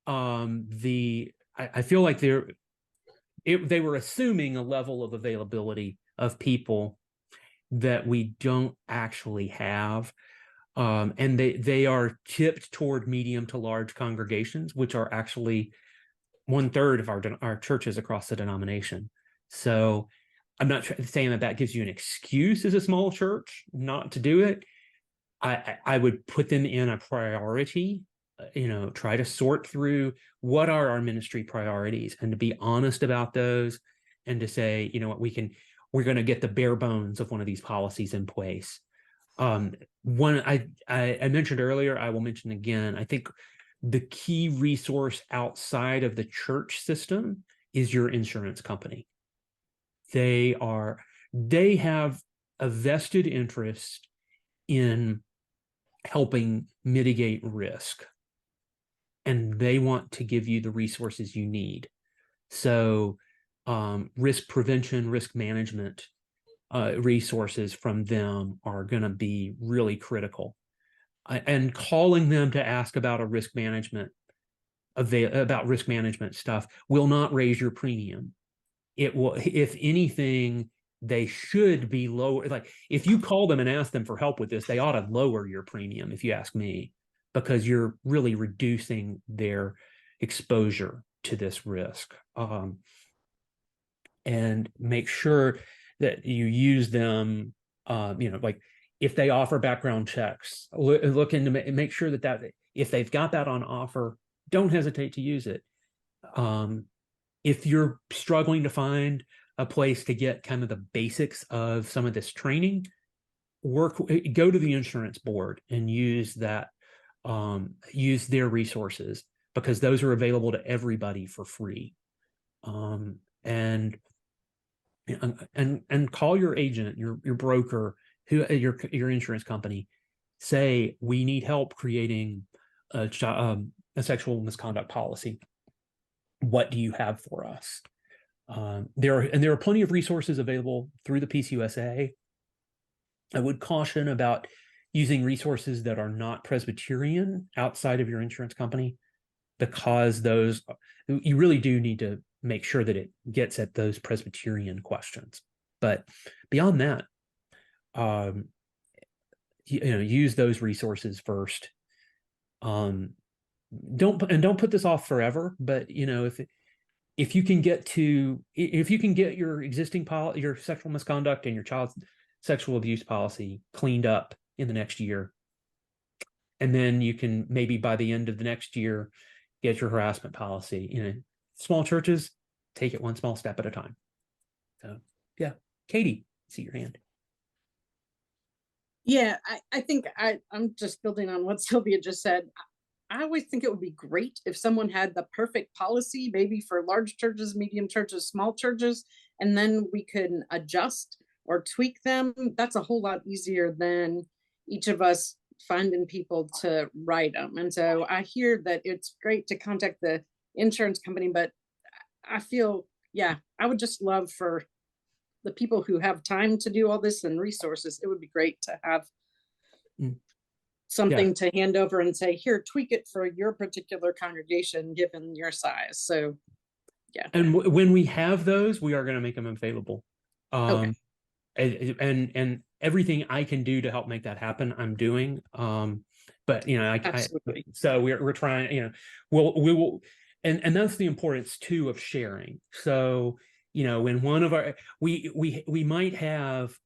I feel like they were assuming a level of availability of people that we don't actually have. And they are tipped toward medium to large congregations, which are actually 1/3 of our churches across the denomination. So I'm not saying that gives you an excuse as a small church not to do it. I would put them in a priority, try to sort through what are our ministry priorities and to be honest about those and to say, you know what, we're going to get the bare bones of one of these policies in place. One I mentioned earlier, I will mention again, I think the key resource outside of the church system is your insurance company. They have a vested interest in helping mitigate risk, and they want to give you the resources you need. So risk prevention, risk management resources from them are going to be really critical. And calling them to ask about risk management stuff will not raise your premium. It will, if anything, they should be lower. Like if you call them and ask them for help with this, they ought to lower your premium, if you ask me. because you're really reducing their exposure to this risk. And make sure that you use them, like if they offer background checks, look into make sure that if they've got that on offer, don't hesitate to use it. If you're struggling to find a place to get kind of the basics of some of this training, go to the insurance board and use that, use their resources, because those are available to everybody for free. And call your agent, your broker, your insurance company. Say, we need help creating a sexual misconduct policy. What do you have for us? There are plenty of resources available through the PCUSA. I would caution about using resources that are not Presbyterian outside of your insurance company, because you really do need to make sure that it gets at those Presbyterian questions. But beyond that, use those resources first. Don't put this off forever, but if you can get your existing your sexual misconduct and your child sexual abuse policy cleaned up in the next year, and then you can maybe by the end of the next year get your harassment policy. Small churches, take it one small step at a time. So yeah, Katie, I see your hand. Yeah, I think I'm just building on what Sylvia just said. I always think it would be great if someone had the perfect policy, maybe for large churches, medium churches, small churches, and then we can adjust or tweak them. That's a whole lot easier than each of us finding people to write them. And so I hear that it's great to contact the insurance company, but I feel, I would just love for the people who have time to do all this and resources, it would be great to have something to hand over and say, here, tweak it for your particular congregation, given your size. So, yeah. And when we have those, we are going to make them available. Okay. And everything I can do to help make that happen, I'm doing. But Absolutely. So we're trying. We will, and that's the importance too of sharing. So when one of our we might have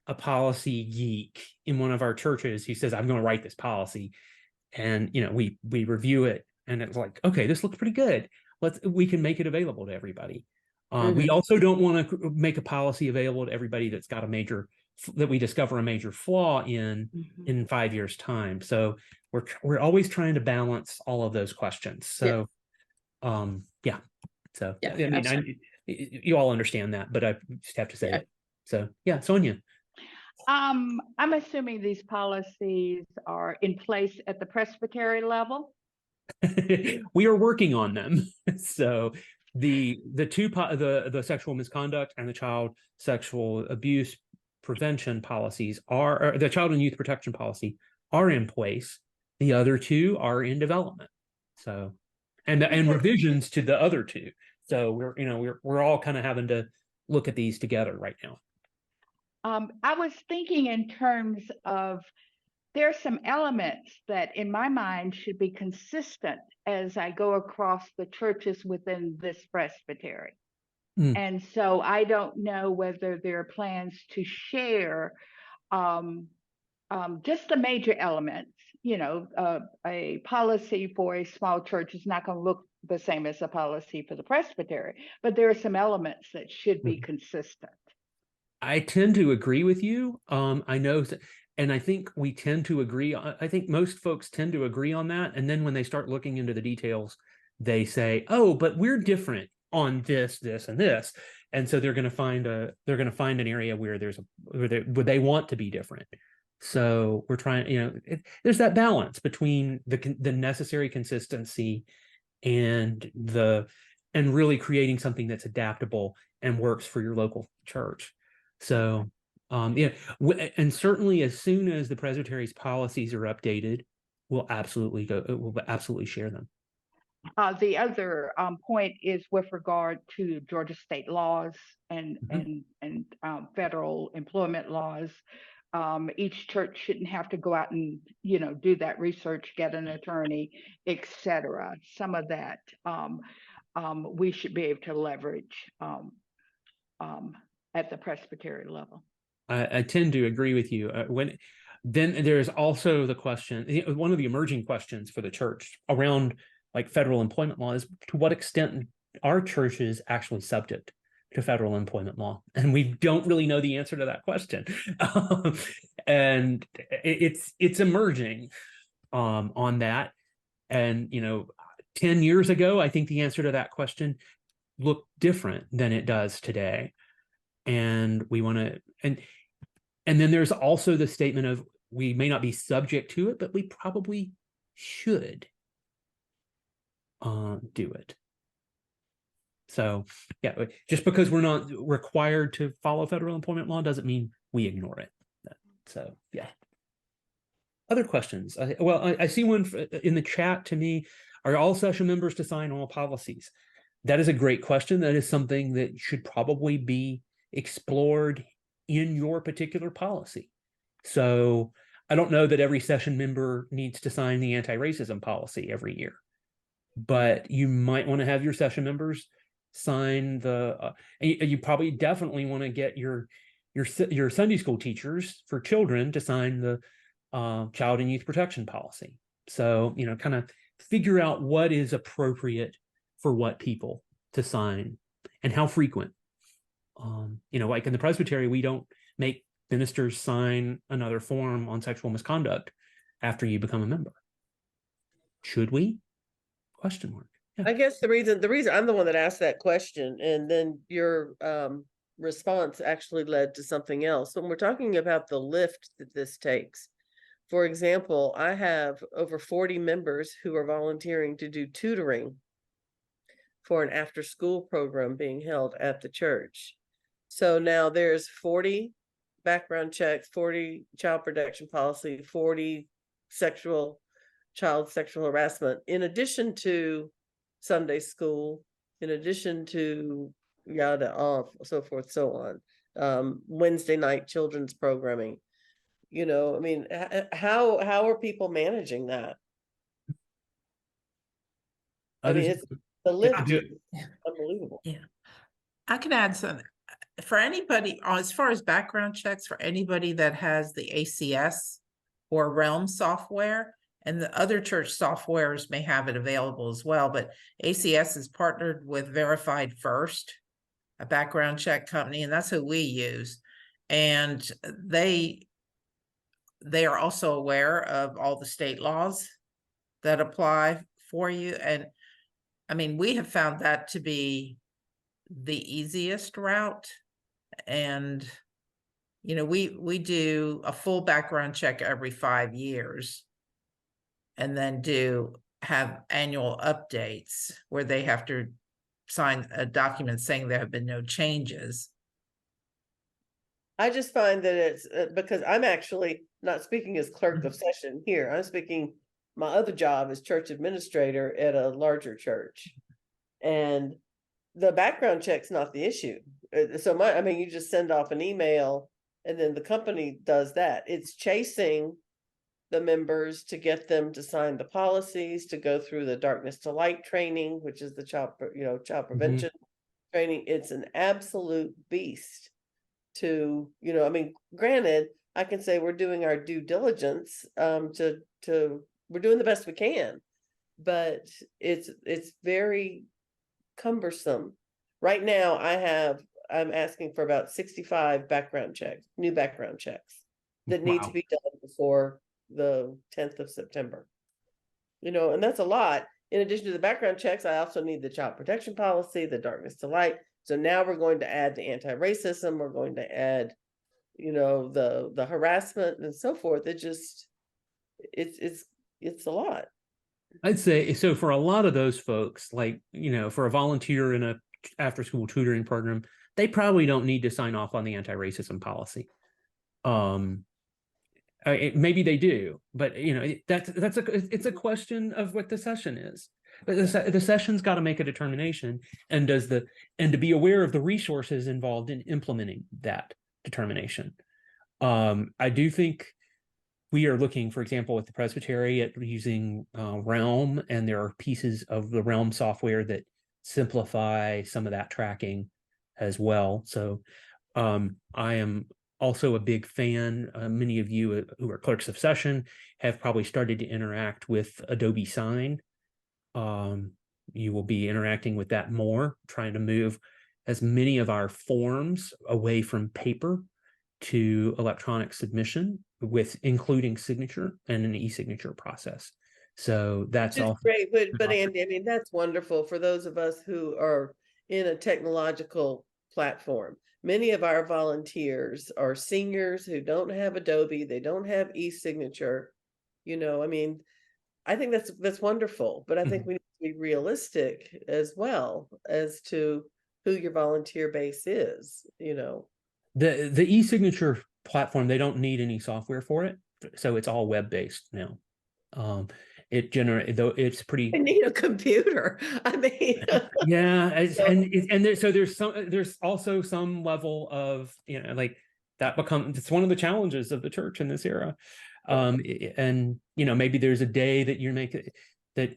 a policy geek in one of our churches who says, I'm going to write this policy, and we review it and it's like, okay, this looks pretty good. We can make it available to everybody. We also don't want to make a policy available to everybody that we discover a major flaw in 5 years' time. So we're always trying to balance all of those questions. So you all understand that, but I just have to say it. So Sonia. I'm assuming these policies are in place at the presbytery level. We are working on them. So the sexual misconduct and the child sexual abuse prevention policies or the child and youth protection policy are in place. The other two are in development. So and revisions to the other two. So we're all kind of having to look at these together right now. I was thinking in terms of there's some elements that in my mind should be consistent as I go across the churches within this presbytery. And so I don't know whether there are plans to share just the major elements. A policy for a small church is not going to look the same as a policy for the presbytery, but there are some elements that should be consistent. I tend to agree with you. I know, and I think we tend to agree. I think most folks tend to agree on that. And then when they start looking into the details, they say, "Oh, but we're different on this, this, and this." And so they're going to find an area where where they want to be different. So we're trying. There's that balance between the necessary consistency and really creating something that's adaptable and works for your local church. So, and certainly as soon as the presbytery's policies are updated, we'll absolutely share them. The other point is with regard to Georgia state laws and federal employment laws. Each church shouldn't have to go out and, you know, do that research, get an attorney, etc. Some of that we should be able to leverage at the presbytery level. I tend to agree with you. Then there's also the question, one of the emerging questions for the church around like federal employment law is to what extent are churches actually subject to federal employment law? And we don't really know the answer to that question. And it's emerging on that. And, you know, 10 years ago, I think the answer to that question looked different than it does today. And we want to, and then there's also the statement of we may not be subject to it, but we probably should do it. So yeah, just because we're not required to follow federal employment law doesn't mean we ignore it. So yeah. Other questions? I see one in the chat to me. Are all session members to sign all policies? That is a great question. That is something that should probably be explored in your particular policy. So I don't know that every session member needs to sign the anti-racism policy every year, but you might want to have your session members sign the, you probably definitely want to get your Sunday school teachers for children to sign the child and youth protection policy. So, you know, kind of figure out what is appropriate for what people to sign and how frequent. You know, like in the presbytery, we don't make ministers sign another form on sexual misconduct after you become a member. Should we? Question mark. Yeah. I guess the reason I'm the one that asked that question, and then your response actually led to something else. When we're talking about the lift that this takes, for example, I have over 40 members who are volunteering to do tutoring for an after-school program being held at the church. So now there's 40 background checks, 40 child protection policy, 40 child sexual harassment, in addition to Sunday school, in addition to so forth, so on. Wednesday night children's programming. You know, I mean, how are people managing that? I mean, it's the lift is unbelievable. Yeah, I can add something. For anybody, as far as background checks, for anybody that has the ACS or Realm software, and the other church softwares may have it available as well, but ACS is partnered with Verified First, a background check company, and that's who we use. And they are also aware of all the state laws that apply for you. And I mean, we have found that to be the easiest route. And, you know, we do a full background check every 5 years, and then have annual updates where they have to sign a document saying there have been no changes. I just find that it's because I'm actually not speaking as clerk of session here. I'm speaking, my other job is church administrator at a larger church. And the background check's not the issue. So I mean, you just send off an email and then the company does that. It's chasing the members to get them to sign the policies, to go through the darkness to light training, which is the child prevention training. It's an absolute beast to, you know, I mean, granted, I can say we're doing our due diligence, we're doing the best we can, but it's very cumbersome. Right now, I'm asking for about 65 background checks, new background checks that need to be done before the 10th of September. You know, and that's a lot. In addition to the background checks, I also need the child protection policy, the darkness to light. So now we're going to add the anti-racism, we're going to add, you know, the harassment and so forth. It just, it's a lot. I'd say, so for a lot of those folks, like, you know, for a volunteer in a after school tutoring program, they probably don't need to sign off on the anti-racism policy. Maybe they do, but you know, it's a question of what the session is. But the session's got to make a determination, and to be aware of the resources involved in implementing that determination. I do think we are looking, for example, with the presbytery at using Realm, and there are pieces of the Realm software that simplify some of that tracking as well. So I am also a big fan. Many of you who are clerks of session have probably started to interact with Adobe Sign. You will be interacting with that more, trying to move as many of our forms away from paper to electronic submission, with including signature and an e-signature process. So that's It's all great, but Andy, I mean, that's wonderful for those of us who are in a technological platform. Many of our volunteers are seniors who don't have Adobe, they don't have e-signature. You know, I mean, I think that's wonderful, but I think we need to be realistic as well as to who your volunteer base is, you know. the e-signature platform, they don't need any software for it, so it's all web-based now. It generate though it's pretty. I need a computer. I mean, Yeah, there's also some level of, you know, like that becomes, it's one of the challenges of the church in this era. And you know, maybe there's a day that you make it that,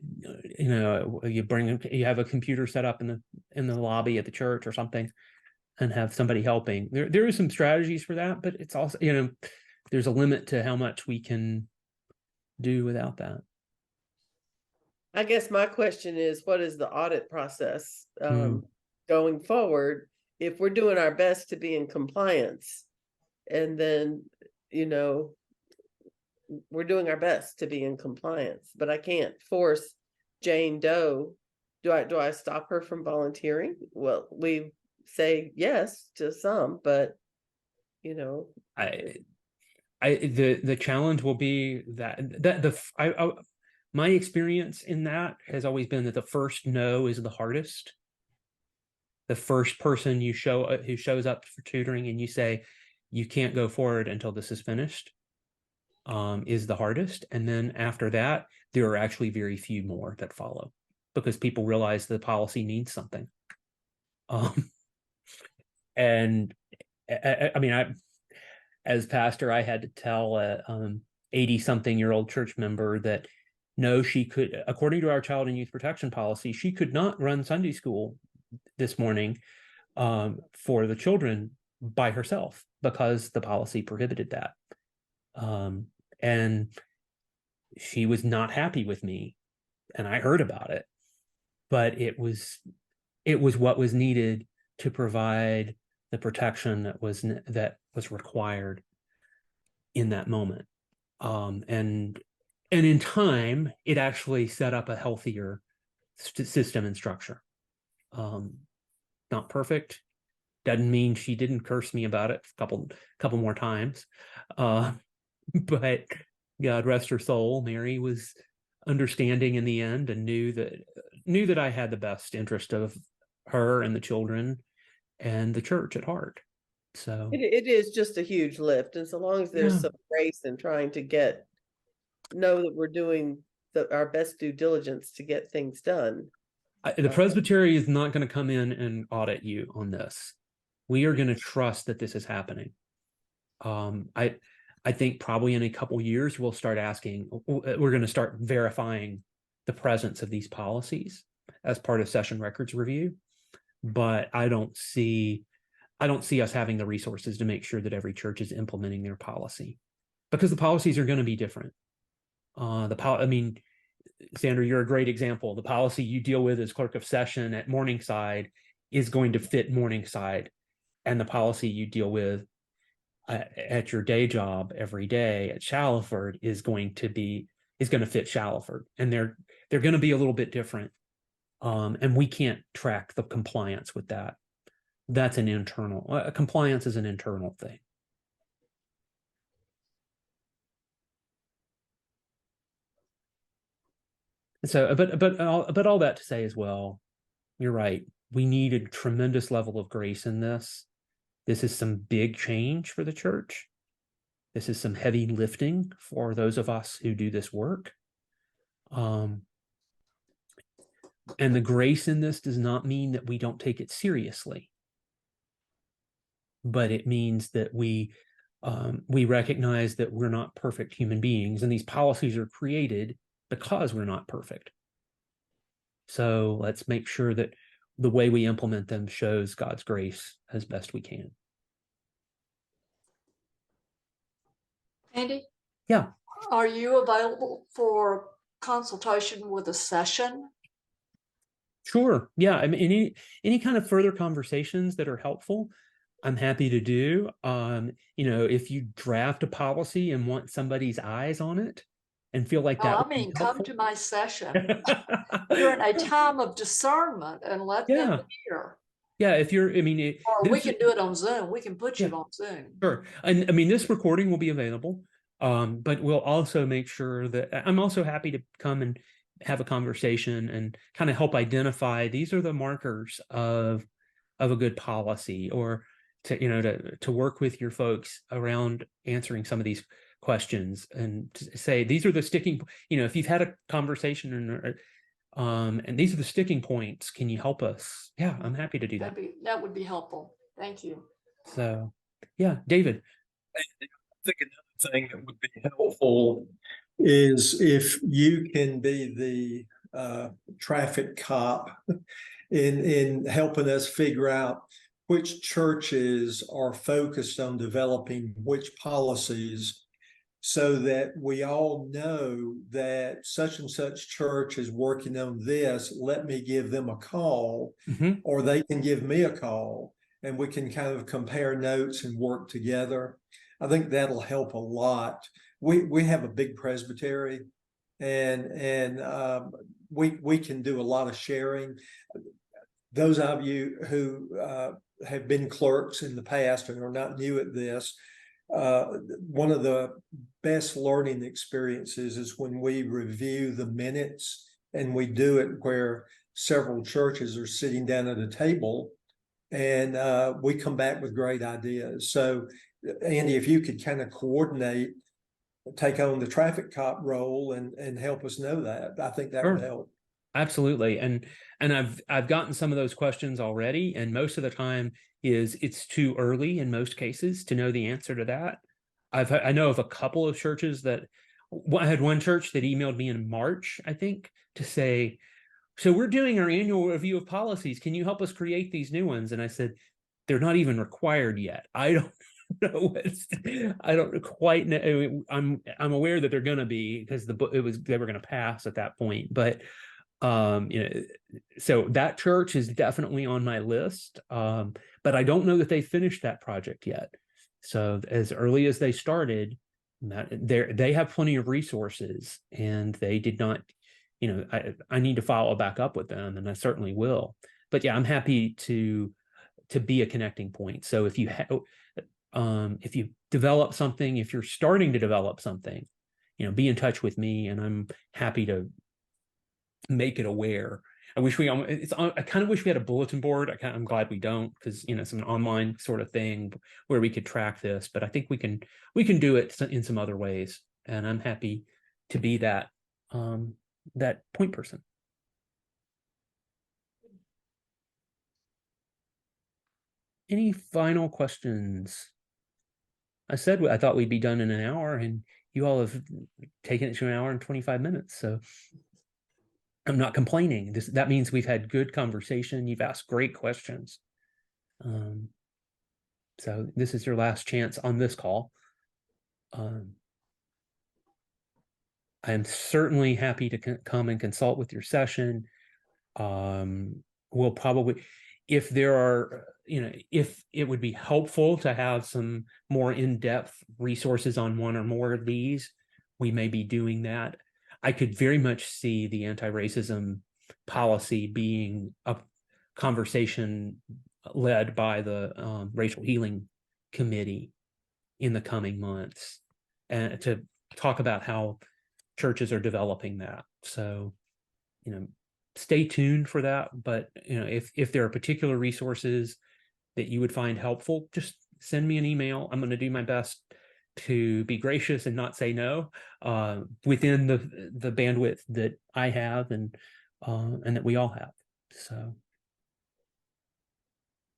you know, you have a computer set up in the lobby at the church or something, and have somebody helping. There is some strategies for that, but it's also, you know, there's a limit to how much we can do without that. I guess my question is, what is the audit process going forward if we're doing our best to be in compliance, and then, you know, we're doing our best to be in compliance, but I can't force Jane Doe. Do I stop her from volunteering? Well, we say yes to some, but you know, the challenge will be that my experience in that has always been that the first no is the hardest. The first person who shows up for tutoring and you say you can't go forward until this is finished is the hardest, and then after that there are actually very few more that follow, because people realize the policy needs something. And I mean, as pastor, I had to tell a 80-something-year-old church member that no, she could, according to our child and youth protection policy, she could not run Sunday school this morning for the children by herself, because the policy prohibited that. And she was not happy with me, and I heard about it, but it was what was needed to provide the protection that was required in that moment. And in time, it actually set up a healthier system and structure. Not perfect. Doesn't mean she didn't curse me about it a couple more times. But God rest her soul, Mary was understanding in the end, and knew that I had the best interest of her and the children and the church at heart. So it is just a huge lift, and so long as there's some grace in trying to know that we're doing our best due diligence to get things done. The presbytery is not going to come in and audit you on this. We are going to trust that this is happening. I think probably in a couple years we'll start asking. We're going to start verifying the presence of these policies as part of session records review, but I don't see us having the resources to make sure that every church is implementing their policy, because the policies are going to be different. I mean, Sandra, you're a great example. The policy you deal with as clerk of session at Morningside is going to fit Morningside, and the policy you deal with at your day job every day at Shallowford is going to fit Shallowford, and they're going to be a little bit different. And we can't track the compliance with that. That's an internal compliance is an internal thing. So, but all that to say as well, you're right. We need a tremendous level of grace in this. This is some big change for the church. This is some heavy lifting for those of us who do this work. And the grace in this does not mean that we don't take it seriously, but it means that we We recognize that we're not perfect human beings, and these policies are created because we're not perfect. So let's make sure that the way we implement them shows God's grace as best we can. Andy, Yeah, are you available for consultation with a session? sure. Yeah, I mean, any kind of further conversations that are helpful, I'm happy to do. If you draft a policy and want somebody's eyes on it and feel like that No, I would be mean, come helpful. to my session during a time of discernment and let Yeah. them hear. Yeah, if you're, I mean, Or we can do it on Zoom. We can put you Yeah. on Zoom. Sure. And I mean, this recording will be available, but we'll also make sure that I'm also happy to come and have a conversation and kind of help identify these are the markers of a good policy, or to work with your folks around answering some of these questions and to say these are the sticking, if you've had a conversation and these are the sticking points, can you help us? Yeah, I'm happy to do that. That would be helpful. Thank you. So, yeah, David. I think another thing that would be helpful is if you can be the traffic cop in helping us figure out which churches are focused on developing which policies, so that we all know that such and such church is working on this. Let me give them a call, or they can give me a call, and we can kind of compare notes and work together. I think that'll help a lot. We have a big presbytery, and we can do a lot of sharing. Those of you who have been clerks in the past and are not new at this, one of the best learning experiences is when we review the minutes, and we do it where several churches are sitting down at a table, and we come back with great ideas. So Andy, if you could kind of coordinate, take on the traffic cop role and help us know that, I think that would help. Absolutely. And I've gotten some of those questions already, and most of the time it's too early in most cases to know the answer to that. I know of a couple of churches that I had one church that emailed me in March, I think, to say, so we're doing our annual review of policies. Can you help us create these new ones? And I said, they're not even required yet. I don't know. I don't quite know. I'm aware that they're going to be, because they were going to pass at that point. But so that church is definitely on my list. But I don't know that they finished that project yet. So as early as they started, they have plenty of resources, and they did not. I need to follow back up with them, and I certainly will. But yeah, I'm happy to be a connecting point. So if you develop something, if you're starting to develop something, be in touch with me, and I'm happy to make it aware. I kind of wish we had a bulletin board. I'm glad we don't, because it's an online sort of thing where we could track this. But I think we can do it in some other ways, and I'm happy to be that point person. Any final questions? I said I thought we'd be done in an hour, and you all have taken it to an hour and 25 minutes. So I'm not complaining. That means we've had good conversation. You've asked great questions. So this is your last chance on this call. I am certainly happy to come and consult with your session. We'll probably, if there are, if it would be helpful to have some more in-depth resources on one or more of these, we may be doing that. I could very much see the anti-racism policy being a conversation led by the Racial Healing Committee in the coming months, and to talk about how churches are developing that. So, stay tuned for that. But if there are particular resources that you would find helpful, just send me an email. I'm going to do my best to be gracious and not say no, within the bandwidth that I have and that we all have. So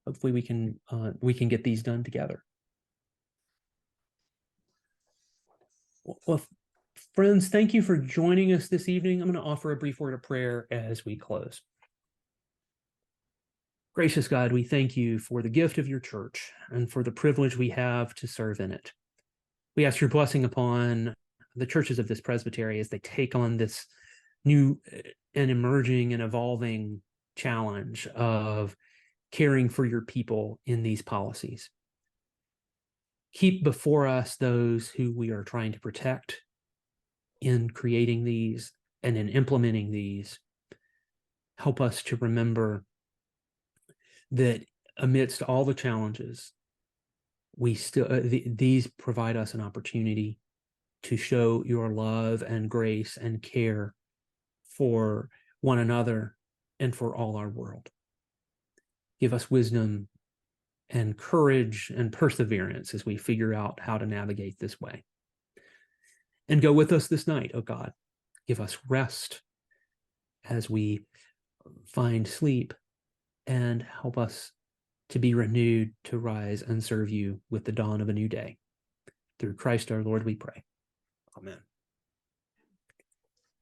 hopefully we can get these done together. Well, friends, thank you for joining us this evening. I'm going to offer a brief word of prayer as we close. Gracious God, we thank you for the gift of your church and for the privilege we have to serve in it. We ask your blessing upon the churches of this presbytery as they take on this new and emerging and evolving challenge of caring for your people in these policies. Keep before us those who we are trying to protect in creating these and in implementing these. Help us to remember that amidst all the challenges, we still these provide us an opportunity to show your love and grace and care for one another and for all our world. Give us wisdom and courage and perseverance as we figure out how to navigate this way. And go with us this night, oh God. Give us rest as we find sleep, and help us to be renewed to rise and serve you with the dawn of a new day. Through Christ our Lord we pray. Amen.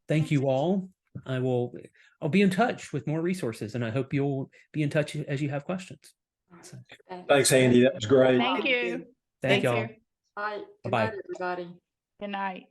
Thank you all. I'll be in touch with more resources, and I hope you'll be in touch as you have questions. So, Thanks, Andy. That was great. Thank you. thank y'all. you. Bye. Good Bye-bye. night, everybody. Good night.